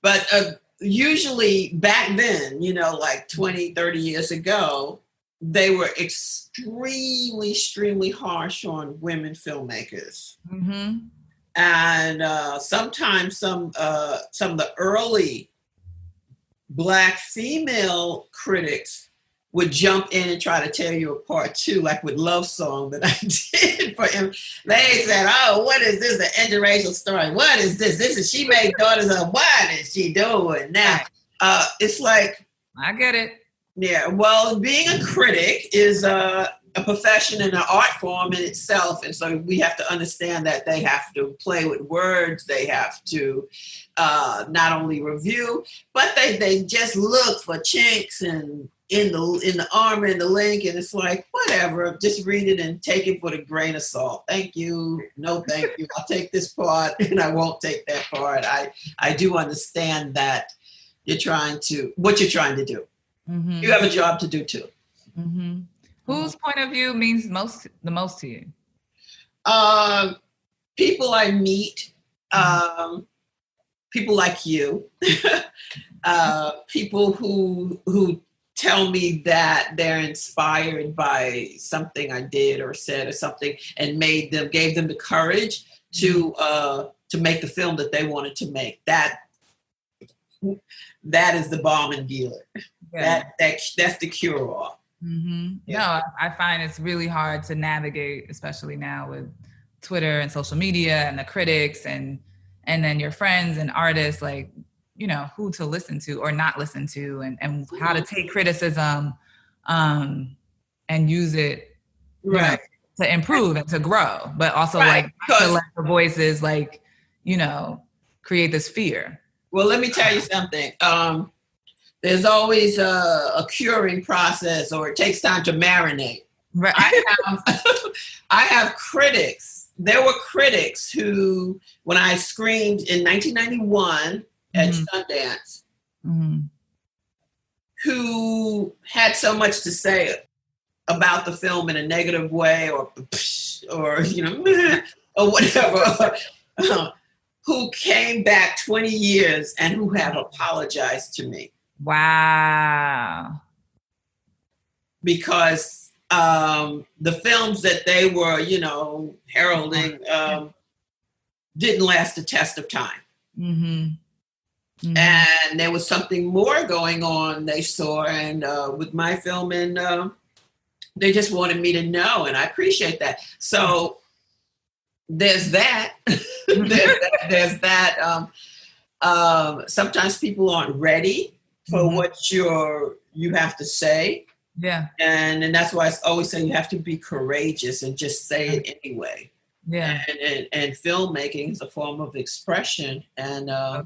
But usually back then, like 20, 30 years ago, they were extremely, extremely harsh on women filmmakers. Mm-hmm. And sometimes some of the early Black female critics would jump in and try to tear you apart too, like with Love Song that I did for him. They said, "Oh, what is this? An interracial story? What is this? She made daughters of, what is she doing now?" It's like, I get it. Yeah, well, being a critic is a profession and an art form in itself. And so we have to understand that they have to play with words. They have to not only review, but they just look for chinks and in the armor and the link. And it's like, whatever, just read it and take it with a grain of salt. Thank you. No, thank you. I'll take this part and I won't take that part. I do understand that what you're trying to do. Mm-hmm. You have a job to do too. Mm-hmm. Whose point of view means the most to you? People I meet, people like you, people who tell me that they're inspired by something I did or said or something, and gave them the courage to make the film that they wanted to make. That is the balm and Gila. Yeah. That's the cure-all. Mm-hmm. Yeah. No, I find it's really hard to navigate, especially now with Twitter and social media and the critics and then your friends and artists, like, who to listen to or not listen to, and how to take criticism and use it right to improve and to grow, but also to let the voices create this fear. Well, let me tell you something. There's always a curing process, or it takes time to marinate. Right. I have critics. There were critics who, when I screened in 1991 at Sundance, who had so much to say about the film in a negative way, or or whatever, who came back 20 years and who have apologized to me. Wow. Because the films that they were, heralding didn't last the test of time. Mm-hmm. Mm-hmm. And there was something more going on, they saw, and with my film, and they just wanted me to know, and I appreciate that. So there's that. there's that. Sometimes people aren't ready for what you have to say. Yeah. And that's why I always say you have to be courageous and just say it anyway. Yeah. And filmmaking is a form of expression. And I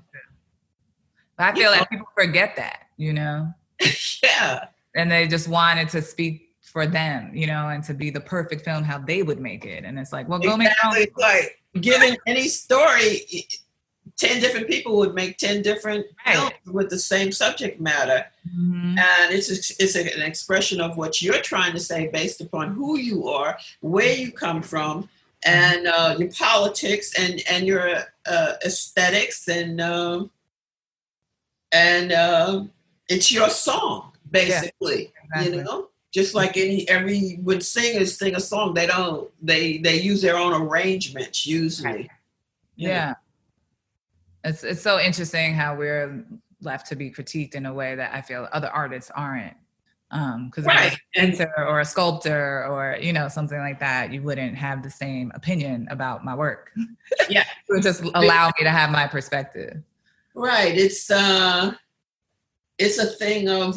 feel like people forget that, yeah. And they just wanted to speak for them, and to be the perfect film how they would make it. And it's like, well, go make your own. Like given any story, 10 different people would make 10 different films with the same subject matter. Mm-hmm. And it's an expression of what you're trying to say based upon who you are, where you come from, and your politics and your aesthetics, and it's your song, basically. Yeah, exactly. Just like when singers sing a song, they use their own arrangements usually. Right. Yeah. It's so interesting how we're left to be critiqued in a way that I feel other artists aren't. Because if you're a painter or a sculptor or, something like that, you wouldn't have the same opinion about my work. Yeah. It would just allow me to have my perspective. Right. It's a thing of,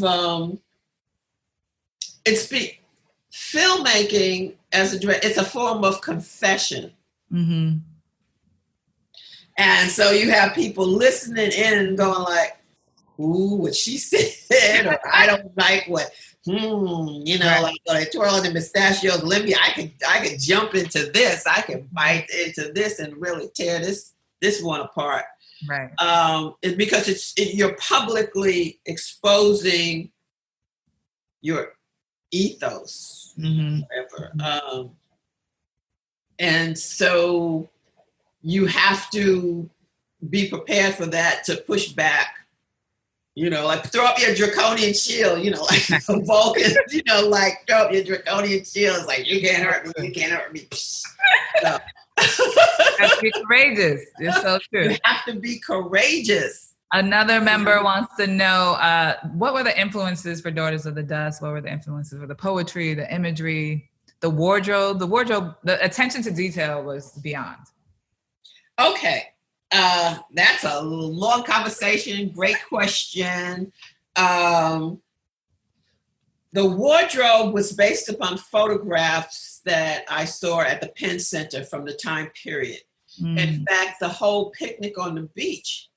filmmaking as a director, it's a form of confession. Mm-hmm. And so you have people listening in and going like, ooh, what she said, or I don't like what, like when I twirling the pistachios, Libby, I could jump into this, I can bite into this and really tear this one apart. Right. Because you're publicly exposing your ethos, whatever. And so you have to be prepared for that, to push back, like throw up your draconian shield, like the Vulcans, like throw up your draconian shield. It's like, you can't hurt me, you can't hurt me. So. You have to be courageous. It's so true. You have to be courageous. Another member wants to know, what were the influences for Daughters of the Dust? What were the influences for the poetry, the imagery, the wardrobe? The attention to detail was beyond. Okay. That's a long conversation. Great question. The wardrobe was based upon photographs that I saw at the Penn Center from the time period. In fact, the whole picnic on the beach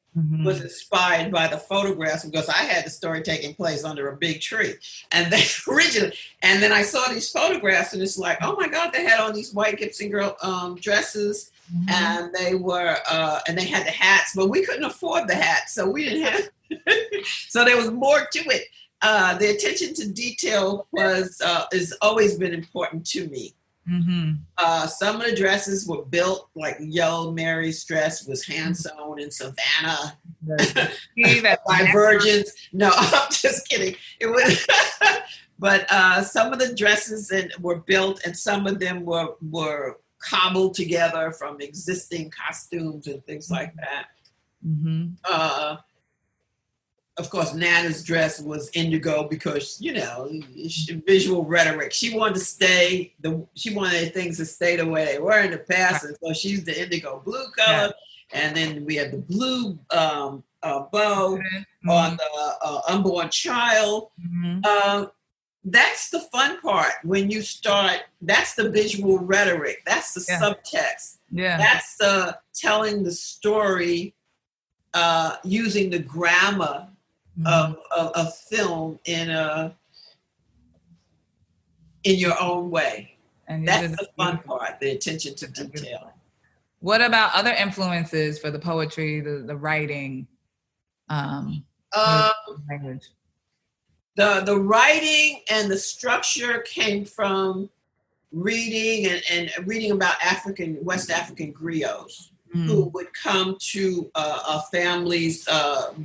was inspired by the photographs, because I had the story taking place under a big tree. And then then I saw these photographs, and it's like, oh my God, they had on these white Gibson girl dresses. And they were, and they had the hats, but we couldn't afford the hats, so we didn't have. So there was more to it. The attention to detail has always been important to me. Some of the dresses were built, like Yellow Mary's dress was hand sewn in Savannah by virgins. No, I'm just kidding. It was, but some of the dresses were built, and some of them were cobbled together from existing costumes and things like that. Of course, Nana's dress was indigo because, visual rhetoric. She wanted things to stay the way they were in the past, and so she's the indigo blue color. And then we had the blue bow on the unborn child. That's the fun part when you start. That's the visual rhetoric. That's the subtext. That's the telling the story using the grammar of film in your own way. And that's the fun part, the attention to detail. What about other influences for the poetry, the writing, language? The writing and the structure came from reading and reading about West African griots who would come to a family's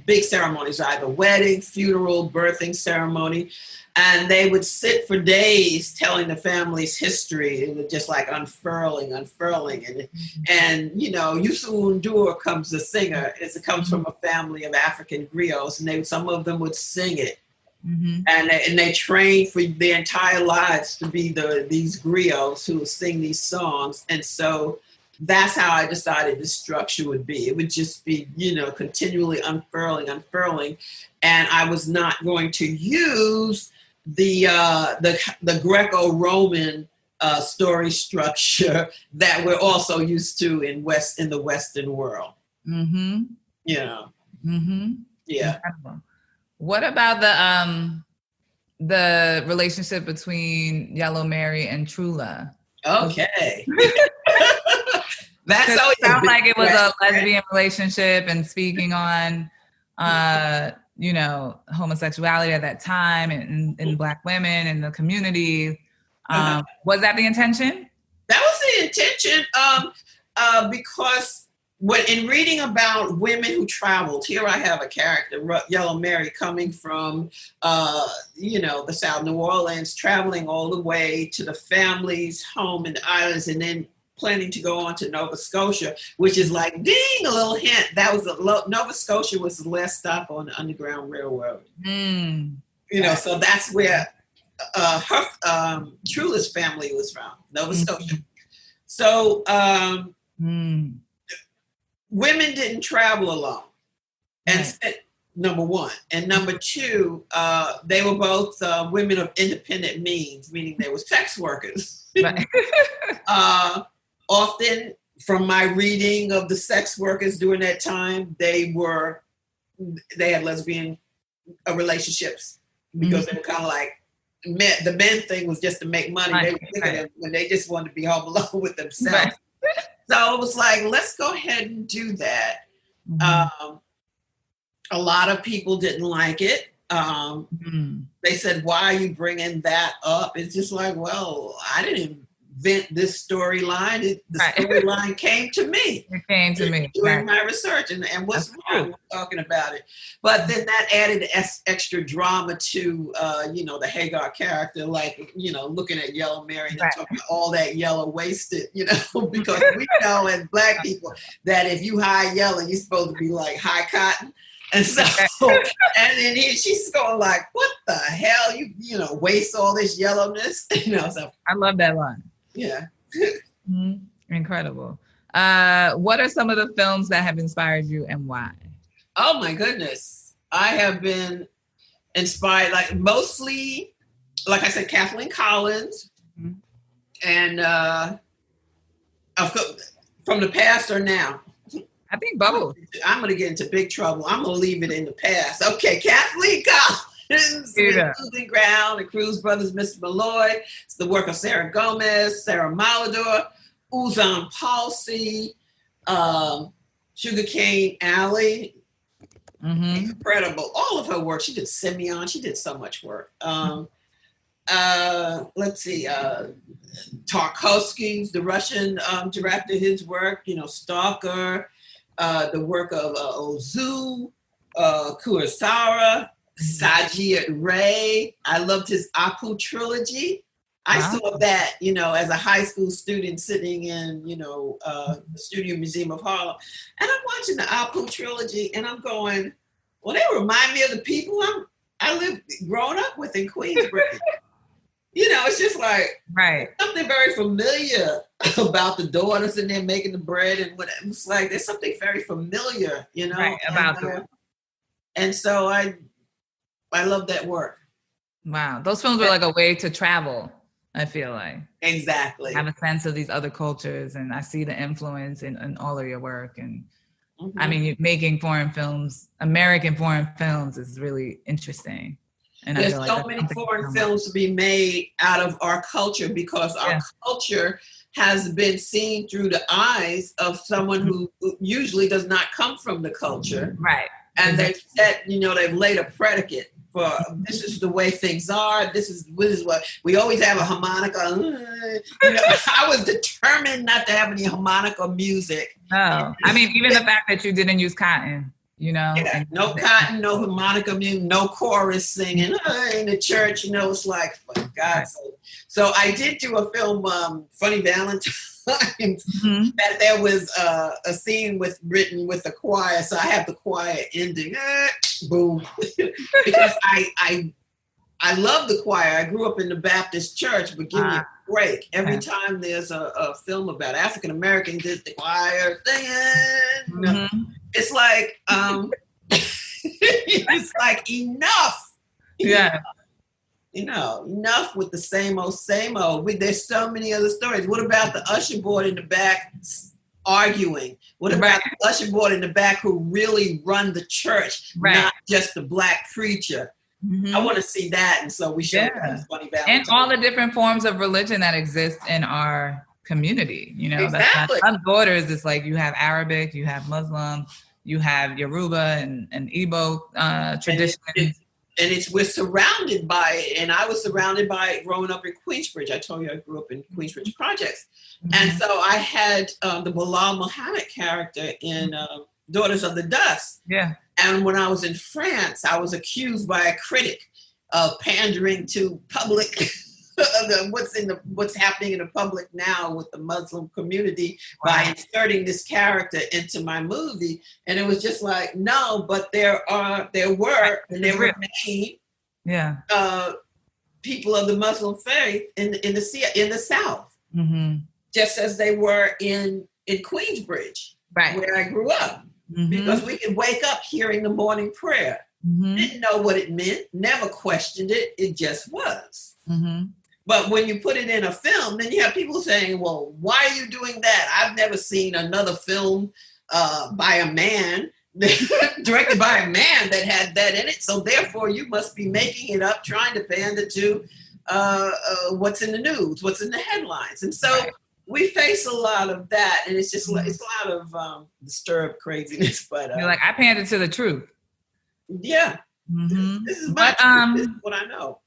big ceremonies, either wedding, funeral, birthing ceremony, and they would sit for days telling the family's history, and just like unfurling, and Youssou N'Dour comes the singer. It comes from a family of African griots, and some of them would sing it. And they trained for their entire lives to be these griots who would sing these songs. And so that's how I decided the structure would be. It would just be, continually unfurling. And I was not going to use the Greco-Roman story structure that we're also used to in the Western world. Mm-hmm. You know. Mm-hmm. Yeah. Incredible. What about the relationship between Yellow Mary and Trula? Okay. That's always sounds like it was question, a lesbian relationship and speaking on, homosexuality at that time and Black women in the community. Was that the intention? That was the intention, because when in reading about women who traveled, here I have a character, Yellow Mary, coming from, the South New Orleans, traveling all the way to the family's home in the islands, and then planning to go on to Nova Scotia, which is like, ding, a little hint. That was Nova Scotia was the last stop on the Underground Railroad. So that's where her Trula's family was from, Nova Scotia. So women didn't travel alone, and number one, and number two, they were both women of independent means, meaning they were sex workers. Right. Often, from my reading of the sex workers during that time, they had lesbian relationships because they were kind of like the men thing was just to make money. They were sick of them when they just wanted to be home alone with themselves. Right. So it was like, let's go ahead and do that. A lot of people didn't like it. They said, why are you bringing that up? It's just like, well, I didn't invent this storyline. The storyline came to me. It came to me during my research, and what's wrong with talking about it? But then that added extra drama to the Hagar character, like looking at Yellow Mary and talking all that yellow wasted, because we know as Black people that if you high yellow, you're supposed to be like high cotton. And so, and then she's going like, "What the hell? You waste all this yellowness." So I love that line. Yeah. Incredible. What are some of the films that have inspired you and why? Oh my goodness. I have been inspired, mostly, like I said, Kathleen Collins, and from the past or now. I think both. I'm going to get into big trouble. I'm going to leave it in the past. Okay, Kathleen Collins. Losing Ground, the Cruz Brothers, Mr. Malloy. It's the work of Sarah Gomez, Sarah Malador, Uzan Palsy, Sugarcane Alley. Incredible. All of her work. She did Simeon. She did so much work. Let's see. Tarkovsky, the Russian director, his work, Stalker, the work of Ozu, Kurosawa, Saji Ray. I loved his Apu trilogy. I saw that, as a high school student sitting in, the Studio Museum of Harlem. And I'm watching the Apu trilogy and I'm going, well, they remind me of the people I growing up with in Queensbridge. It's just like something very familiar about the daughters and they're making the bread and what it's like. There's something very familiar, about them. And so I love that work. Wow, those films were like a way to travel. I feel like exactly have a sense of these other cultures, and I see the influence in all of your work. And I mean, making foreign films, American foreign films, is really interesting. And there's so many foreign films to be made out of our culture because our culture has been seen through the eyes of someone who usually does not come from the culture. Right. And they've said, they've laid a predicate for this is the way things are. This is what we always have a harmonica. I was determined not to have any harmonica music. No, I mean, even the fact that you didn't use cotton. No cotton, no harmonica music, no chorus singing in the church. It's like, for God's sake. So I did do a film, Funny Valentine's, that there was a scene written with the choir. So I have the choir ending, boom, because I love the choir. I grew up in the Baptist church, but give me a break. Every time there's a film about African Americans, it's the choir singing. It's like, it's like enough. Yeah. enough with the same old, same old. There's so many other stories. What about the usher board in the back arguing? What about the usher board in the back who really run the church, not just the Black preacher? I want to see that. And so we showed Funny Valentine. And all the different forms of religion that exist in our community. Exactly. Some borders, it's like you have Arabic, you have Muslim, you have Yoruba and Igbo traditions. We're surrounded by it. And I was surrounded by it growing up in Queensbridge. I told you I grew up in Queensbridge Projects. And so I had the Bilal Muhammad character in Daughters of the Dust. Yeah. And when I was in France, I was accused by a critic of pandering to public, what's happening in the public now with the Muslim community by inserting this character into my movie. And it was just like, no, but there remain people of the Muslim faith in the South, just as they were in Queensbridge, where I grew up. Because we could wake up hearing the morning prayer. Didn't know what it meant, never questioned it. It just was. But when you put it in a film, then you have people saying, well, why are you doing that? I've never seen another film by a man, directed by a man that had that in it. So therefore, you must be making it up, trying to pander to what's in the news, what's in the headlines. And so we face a lot of that, and it's just it's a lot of disturbed craziness. But you're like, I pandered to the truth. Yeah, this is my truth. This is what I know.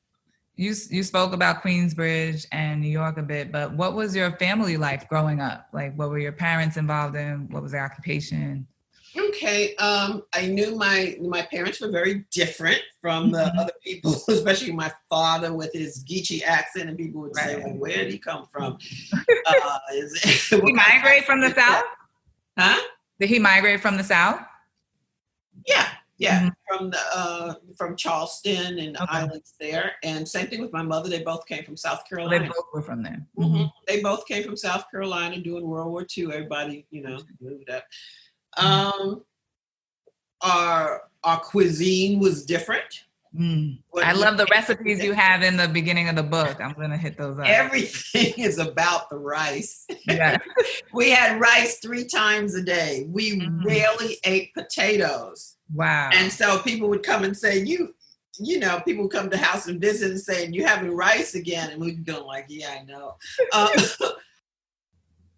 You spoke about Queensbridge and New York a bit, but what was your family life growing up? Like, what were your parents involved in? What was their occupation? Okay, I knew my parents were very different from the other people, especially my father with his Geechee accent, and people would say, like, where did he come from? Did he migrate from the South? Huh? Did he migrate from the South? Yeah, from Charleston and the islands there. And same thing with my mother. They both came from South Carolina. They both were from there. They both came from South Carolina during World War II. Everybody, moved up. Our cuisine was different. I love the recipes you have in the beginning of the book. I'm going to hit those up. Everything is about the rice. Yeah. We had rice 3 times a day. We rarely ate potatoes. Wow. And so people would come and say, people would come to the house and visit and say, you having rice again? And we'd go like, yeah, I know.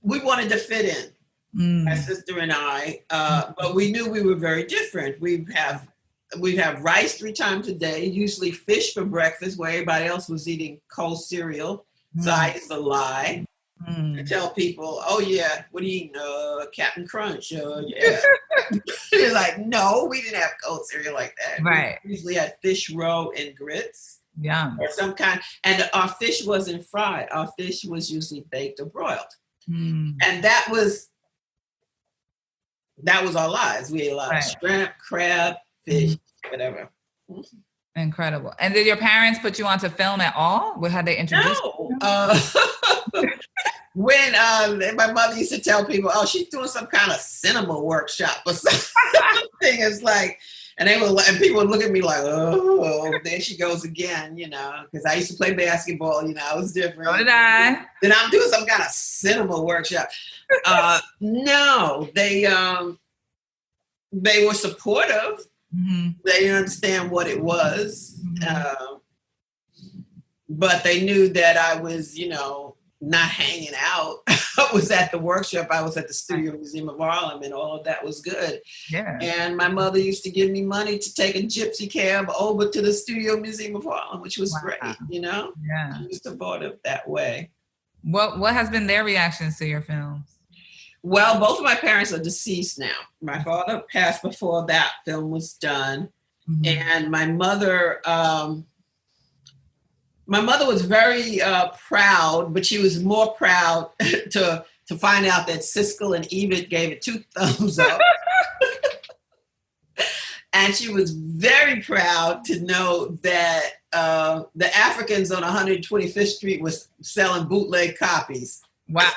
We wanted to fit in. My sister and I, but we knew we were very different. We'd have rice 3 times a day, usually fish for breakfast, where everybody else was eating cold cereal. So I used to lie and tell people, oh yeah, what do you eat? Captain Crunch. Yeah. They're like, no, we didn't have cold cereal like that. Right. We usually had fish roe and grits. Yum. Or some kind. And our fish wasn't fried. Our fish was usually baked or broiled. And that was our lives. We ate a lot of shrimp, crab, fish, whatever. Incredible. And did your parents put you onto film at all? What had they introduced you? When my mother used to tell people, oh, she's doing some kind of cinema workshop or something. It's like, and people would look at me like, oh, there she goes again, because I used to play basketball, I was different. So did I. Then I'm doing some kind of cinema workshop. No, they were supportive. They didn't understand what it was. But they knew that I was, not hanging out. I was at the workshop. I was at the Studio Museum of Harlem, and all of that was good. Yeah. And my mother used to give me money to take a gypsy cab over to the Studio Museum of Harlem, which was great, Yeah. She was supportive that way. What has been their reactions to your films? Well, both of my parents are deceased now. My father passed before that film was done. And my mother was very proud, but she was more proud to find out that Siskel and Ebert gave it 2 thumbs up. And she was very proud to know that the Africans on 125th Street was selling bootleg copies. Wow.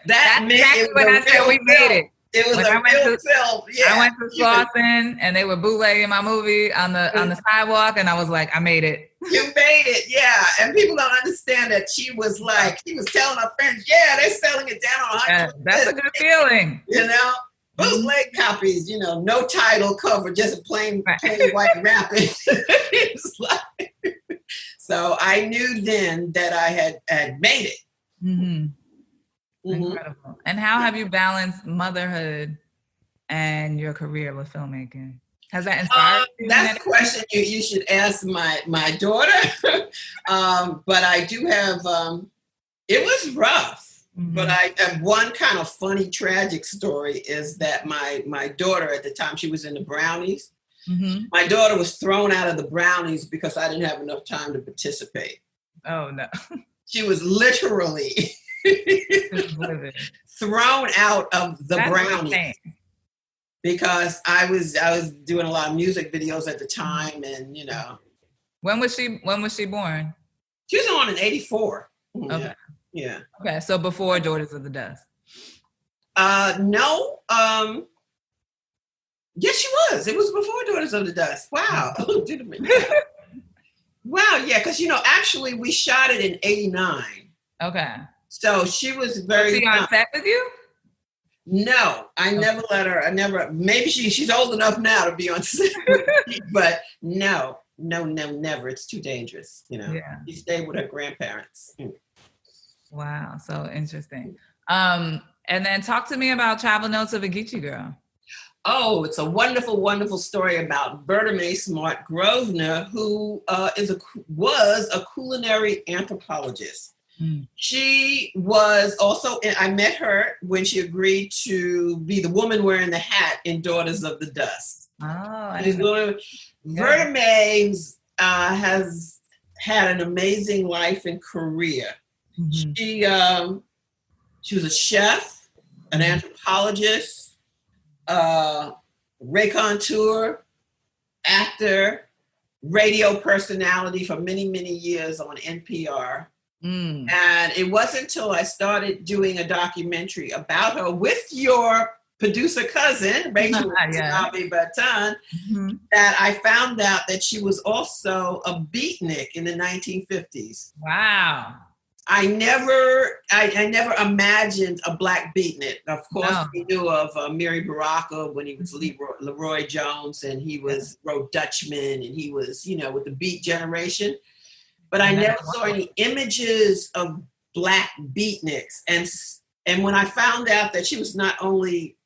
That's exactly when I said we made it. It was a real film. Yeah. I went to Slauson and they were bootlegging my movie on the sidewalk, and I was like, I made it. You made it, yeah. And people don't understand that she was telling her friends, yeah, they're selling it down on Yeah, that's a good feeling. You know? Bootleg copies, no title cover, just a plain white wrapping. So I knew then that I had made it. Mm-hmm. Incredible. And how have you balanced motherhood and your career with filmmaking? Has that inspired you? That's a question you should ask my daughter. But I do have, it was rough. Mm-hmm. But I have one kind of funny, tragic story is that my daughter at the time, she was in the Brownies. Mm-hmm. My daughter was thrown out of the Brownies because I didn't have enough time to participate. Oh, no. She was literally thrown out of the Brownies. Insane. Because I was doing a lot of music videos at the time, and When was she born? She was born in '84. Okay. Yeah. Okay, so before Daughters of the Dust. No. Yes, she was. It was before Daughters of the Dust. Wow. Wow. Yeah, because actually we shot it in '89. Okay. So she was very. Was she on set with you? No, I never let her. Maybe she's old enough now to be on set, but no, never. It's too dangerous. Yeah. She stayed with her grandparents. Wow, so interesting. And then talk to me about Travel Notes of a Geechee Girl. Oh, it's a wonderful, wonderful story about Berta Mae Smart Grosvenor, who was a culinary anthropologist. She was also, I met her when she agreed to be the woman wearing the hat in Daughters of the Dust. Oh, I didn't know. Berta Mae has had an amazing life and career. Mm-hmm. She was a chef, an anthropologist, raconteur, actor, radio personality for many, many years on NPR. And it wasn't until I started doing a documentary about her with your producer cousin, Rachel Baton, that I found out that she was also a beatnik in the 1950s. Wow. I never imagined a black beatnik. Of course, we knew of Mary Baraka when he was Leroy Jones, and he wrote Dutchman, and he was, with the beat generation. But I never saw any images of black beatniks. And when I found out that she was not only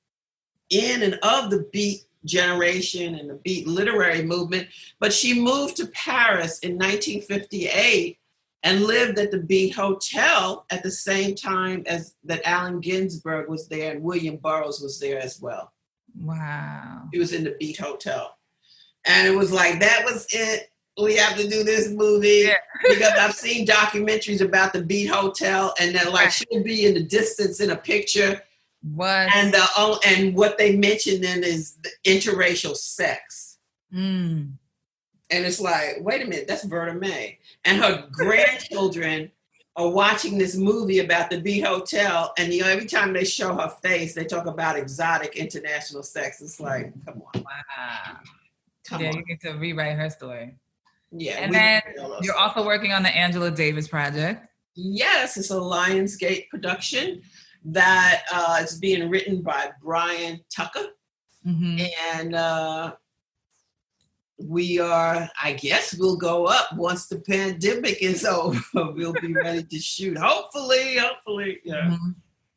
in and of the beat generation and the beat literary movement, but she moved to Paris in 1958 and lived at the Beat Hotel at the same time as that Allen Ginsberg was there and William Burroughs was there as well. Wow. He was in the Beat Hotel. And it was like, that was it. We have to do this movie because I've seen documentaries about the Beat Hotel, and then she'll be in the distance in a picture. What? And what they mention then is the interracial sex. And it's like, wait a minute, that's Berta Mae. And her grandchildren are watching this movie about the Beat Hotel, and every time they show her face, they talk about exotic international sex. It's like, come on. Wow. Come on. You need to rewrite her story. Yeah. And then you're also working on the Angela Davis project. Yes, it's a Lionsgate production that is being written by Brian Tucker. And we'll go up once the pandemic is over. We'll be ready to shoot. Hopefully. Yeah.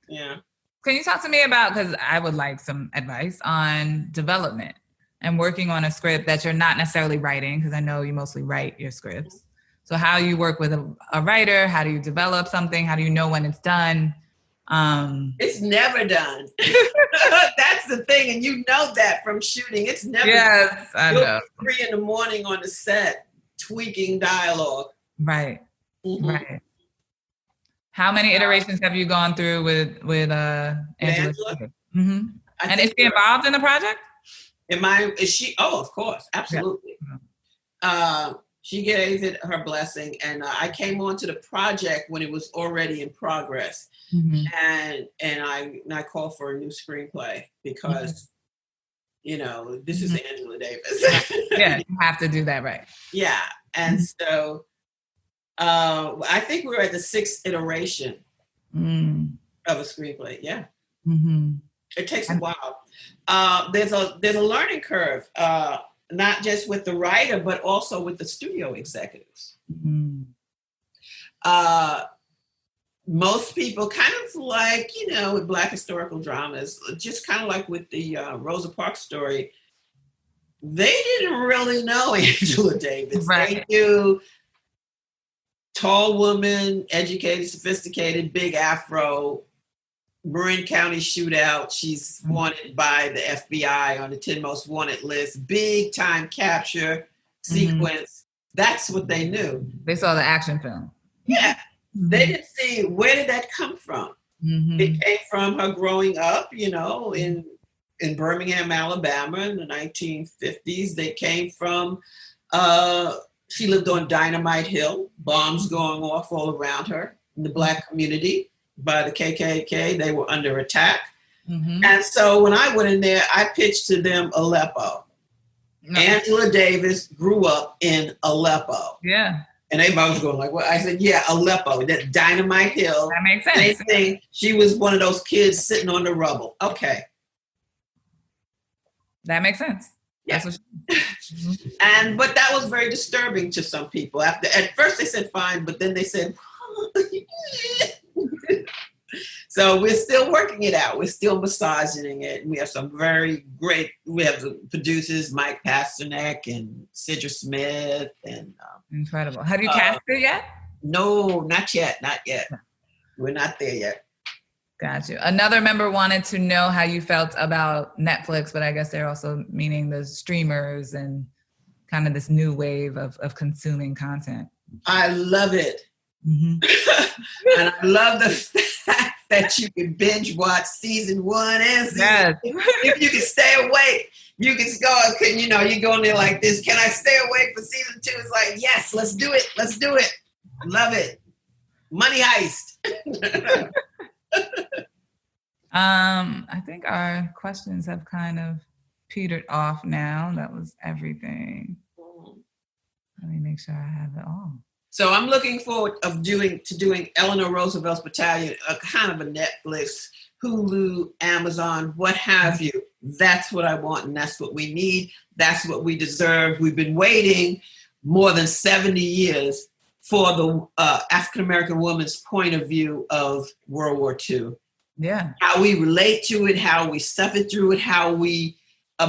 Yeah. Can you talk to me about, because I would like some advice on development and working on a script that you're not necessarily writing, because I know you mostly write your scripts. So how you work with a writer, how do you develop something? How do you know when it's done? It's never done. That's the thing. And you know that from shooting. It's never done. I know. 3 a.m. on the set, tweaking dialogue. Right. Right. How many iterations have you gone through with Angela? And is she involved in the project? Is she? Oh, of course. Absolutely. Yeah. She gave it her blessing, and I came onto the project when it was already in progress, and I called for a new screenplay because, this is Angela Davis. Yeah, you have to do that right. Yeah, and so I think we're at the 6th iteration of a screenplay. Yeah, it takes a while. There's a learning curve. Not just with the writer, but also with the studio executives. Most people kind of like, with Black historical dramas, just kind of like with the Rosa Parks Story, they didn't really know Angela Davis. Right. They knew tall woman, educated, sophisticated, big afro, Marin County shootout. She's wanted by the FBI on the 10 most wanted list. Big time capture sequence. That's what they knew. They saw the action film. Yeah. They didn't see, where did that come from? It came from her growing up, in Birmingham, Alabama in the 1950s. They came from, she lived on Dynamite Hill, bombs going off all around her in the Black community. By the KKK, they were under attack. And so when I went in there, I pitched to them Aleppo. Angela Davis grew up in Aleppo. Yeah. And everybody was going like, what? I said, yeah, Aleppo, that Dynamite Hill. That makes sense. Same thing. She was one of those kids sitting on the rubble. Okay. That makes sense. Yeah. But that was very disturbing to some people. At first they said fine, but then they said, so we're still working it out. We're still massaging it. We have some we have the producers, Mike Pasternak and Sidra Smith. And incredible. Have you cast it yet? No, not yet. Not yet. We're not there yet. Got you. Another member wanted to know how you felt about Netflix, but I guess they're also meaning the streamers and kind of this new wave of consuming content. I love it. And I love the fact that you can binge watch season 1 and season 2. If you can stay awake, you can go, you go in there like this. Can I stay awake for season 2? It's like, yes, let's do it. Let's do it. Love it. Money heist. I think our questions have kind of petered off now. That was everything. Let me make sure I have it all. So I'm looking forward to doing Eleanor Roosevelt's Battalion, a kind of a Netflix, Hulu, Amazon, what have you. That's what I want, and that's what we need. That's what we deserve. We've been waiting more than 70 years for the African-American woman's point of view of World War II. Yeah. How we relate to it, how we suffered through it, how we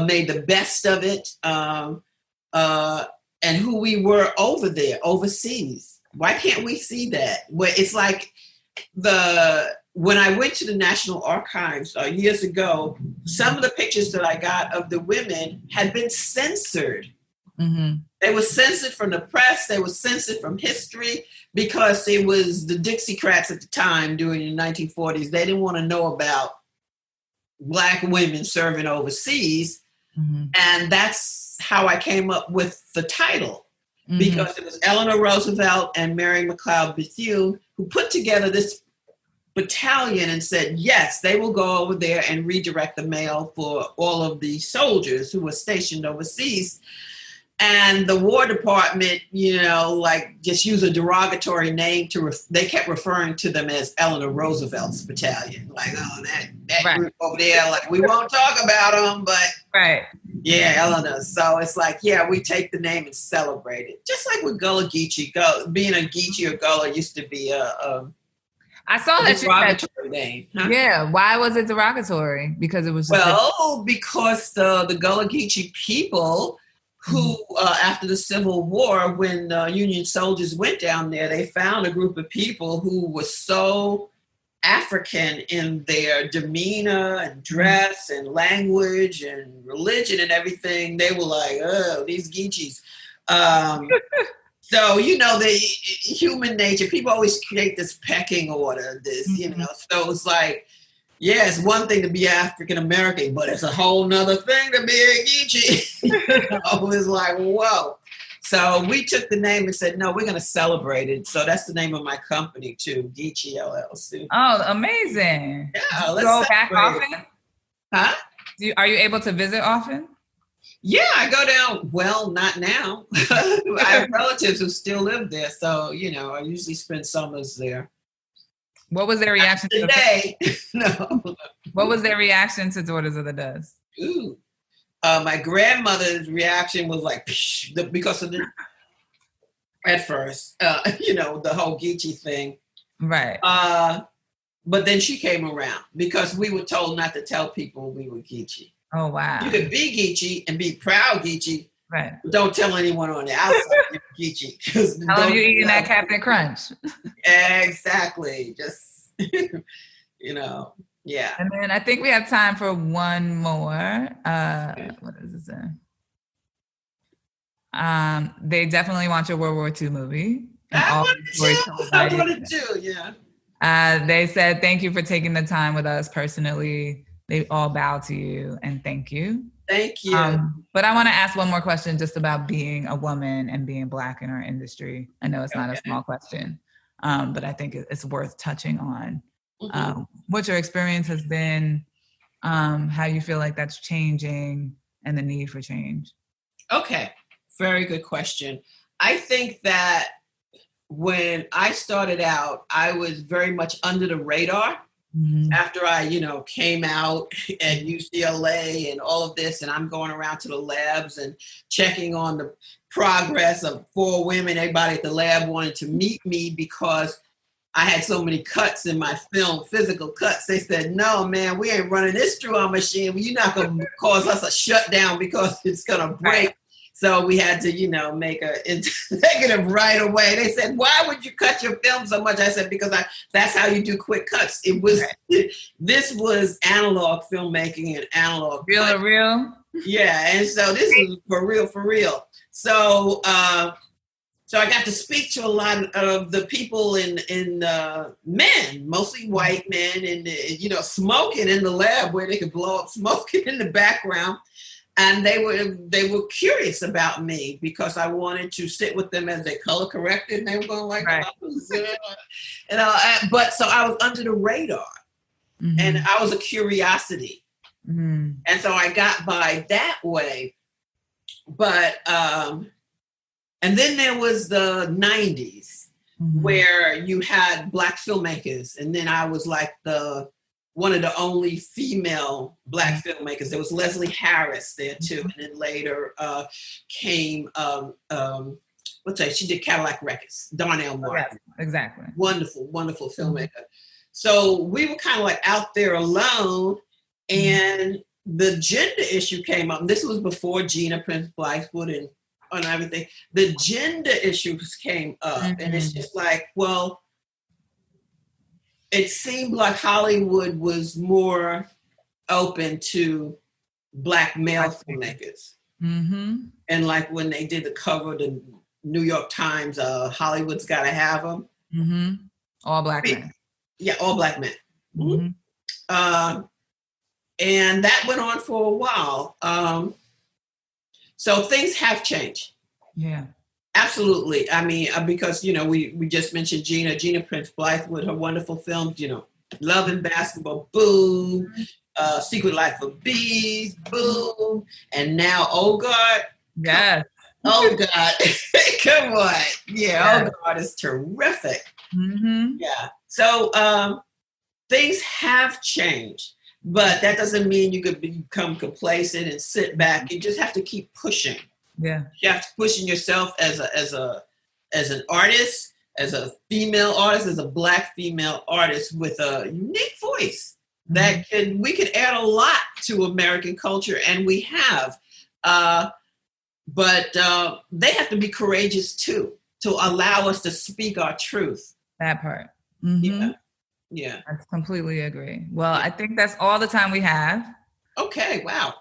made the best of it. And who we were over there, overseas. Why can't we see that? Where it's like when I went to the National Archives years ago, some of the pictures that I got of the women had been censored. They were censored from the press. They were censored from history because it was the Dixiecrats at the time during the 1940s. They didn't want to know about Black women serving overseas. And that's how I came up with the title, because it was Eleanor Roosevelt and Mary McLeod Bethune who put together this battalion and said, yes, they will go over there and redirect the mail for all of the soldiers who were stationed overseas. And the War Department, just use a derogatory name they kept referring to them as Eleanor Roosevelt's battalion. Like, oh, that group over there, like, we won't talk about them, but yeah, Eleanor. So it's like, yeah, we take the name and celebrate it. Just like with Gullah Geechee. Being a Geechee or Gullah used to be I saw that derogatory name. Huh? Yeah, why was it derogatory? Because it was because the Gullah Geechee people who, after the Civil War, when Union soldiers went down there, they found a group of people who were so African in their demeanor and dress and language and religion and everything. They were like, oh, these Geechees. So, the human nature, people always create this pecking order, so it's like, yeah, it's one thing to be African-American, but it's a whole nother thing to be a Geechee. It's like, whoa. So we took the name and said, no, we're going to celebrate it. So that's the name of my company too, Geechee LLC. Oh, amazing. Yeah, Do let's you go back celebrate often? it. Huh? Are you able to visit often? Yeah, I go down. Well, not now. I have relatives who still live there. So, I usually spend summers there. What was their reaction today? No. What was their reaction to Daughters of the Dust? Ooh. My grandmother's reaction was like, because of at first, the whole Geechee thing. Right. But then she came around because we were told not to tell people we were Geechee. Oh, wow. You could be Geechee and be proud Geechee. Right. But don't tell anyone on the outside you're Geechee. Tell them you're eating that Captain Crunch. Exactly. Just, yeah. And then I think we have time for one more. What is this? They definitely want your World War II movie. I wanted to, yeah. They said, thank you for taking the time with us personally. They all bow to you and thank you. Thank you. But I want to ask one more question just about being a woman and being Black in our industry. I know it's not a small question, but I think it's worth touching on. What your experience has been, how you feel like that's changing, and the need for change. Okay. Very good question. I think that when I started out, I was very much under the radar. Mm-hmm. After I, came out at UCLA and all of this, and I'm going around to the labs and checking on the progress of 4 women. Everybody at the lab wanted to meet me because I had so many cuts in my film, physical cuts. They said, no, man, we ain't running this through our machine. You're not going to cause us a shutdown because it's going to break. Right. So we had to, make a negative right away. They said, why would you cut your film so much? I said, because that's how you do quick cuts. This was analog filmmaking and analog. Real? Yeah. And so this is for real. So, so I got to speak to a lot of the people in men, mostly white men, and, smoking in the lab where they could blow up smoking in the background. And they were curious about me because I wanted to sit with them as they color corrected, and they were going like, right. But so I was under the radar, mm-hmm. and I was a curiosity, mm-hmm. and so I got by that way. But and then there was the 90s, mm-hmm. where you had Black filmmakers, and then I was like one of the only female Black filmmakers. There was Leslie Harris there too. And then later came, she did Cadillac Records, Darnell Martin. Yes, exactly. Wonderful, wonderful filmmaker. So we were kind of like out there alone, and the gender issue came up. And this was before Gina Prince Blythewood and everything. The gender issues came up, and it's just like, well, it seemed like Hollywood was more open to Black male filmmakers. Mm-hmm. And like when they did the cover of the New York Times, Hollywood's Gotta Have Them. Mm-hmm. All Black men. Yeah, all Black men. Mm-hmm. And that went on for a while. So things have changed. Yeah. Absolutely. I mean, because, we just mentioned Gina Prince Blythewood, her wonderful films, Love and Basketball, boom, Secret Life of Bees, boom, and now Oh God. Yes. Oh God. Come on. Yeah, Oh God is terrific. Mm-hmm. Yeah. So things have changed, but that doesn't mean you could become complacent and sit back. You just have to keep pushing. Yeah, you have to pushing yourself as an artist, as a female artist, as a Black female artist with a unique voice that we can add a lot to American culture, and we have. But they have to be courageous too, to allow us to speak our truth. That part. Mm-hmm. Yeah. I completely agree. Well, I think that's all the time we have. Okay. Wow.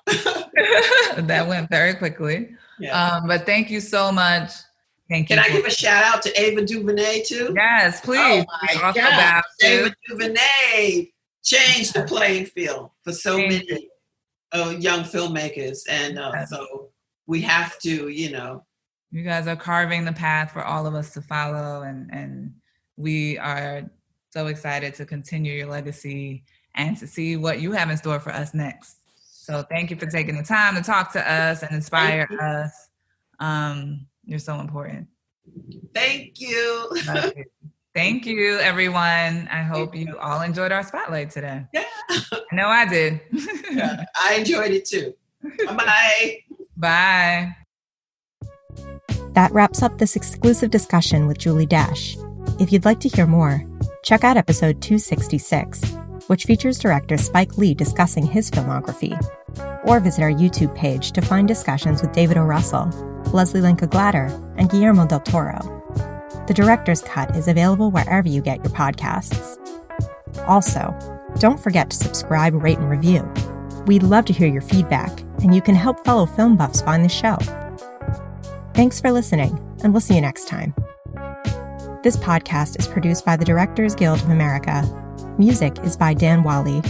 That went very quickly. Yes. But thank you so much. Thank you. Can I give a shout out to Ava DuVernay too? Yes, please. Oh my God. Ava DuVernay changed the playing field for so many young filmmakers. And so we have to, You guys are carving the path for all of us to follow, and we are so excited to continue your legacy and to see what you have in store for us next. So thank you for taking the time to talk to us and inspire us. You're so important. Thank you. Thank you, everyone. I hope you all enjoyed our spotlight today. Yeah. I know I did. Yeah, I enjoyed it too. Bye-bye. Bye. That wraps up this exclusive discussion with Julie Dash. If you'd like to hear more, check out episode 266, which features director Spike Lee discussing his filmography, or visit our YouTube page to find discussions with David O. Russell, Leslie Linka Glatter, and Guillermo del Toro. The Director's Cut is available wherever you get your podcasts. Also, don't forget to subscribe, rate, and review. We'd love to hear your feedback, and you can help fellow film buffs find the show. Thanks for listening, and we'll see you next time. This podcast is produced by the Directors Guild of America. Music is by Dan Wally.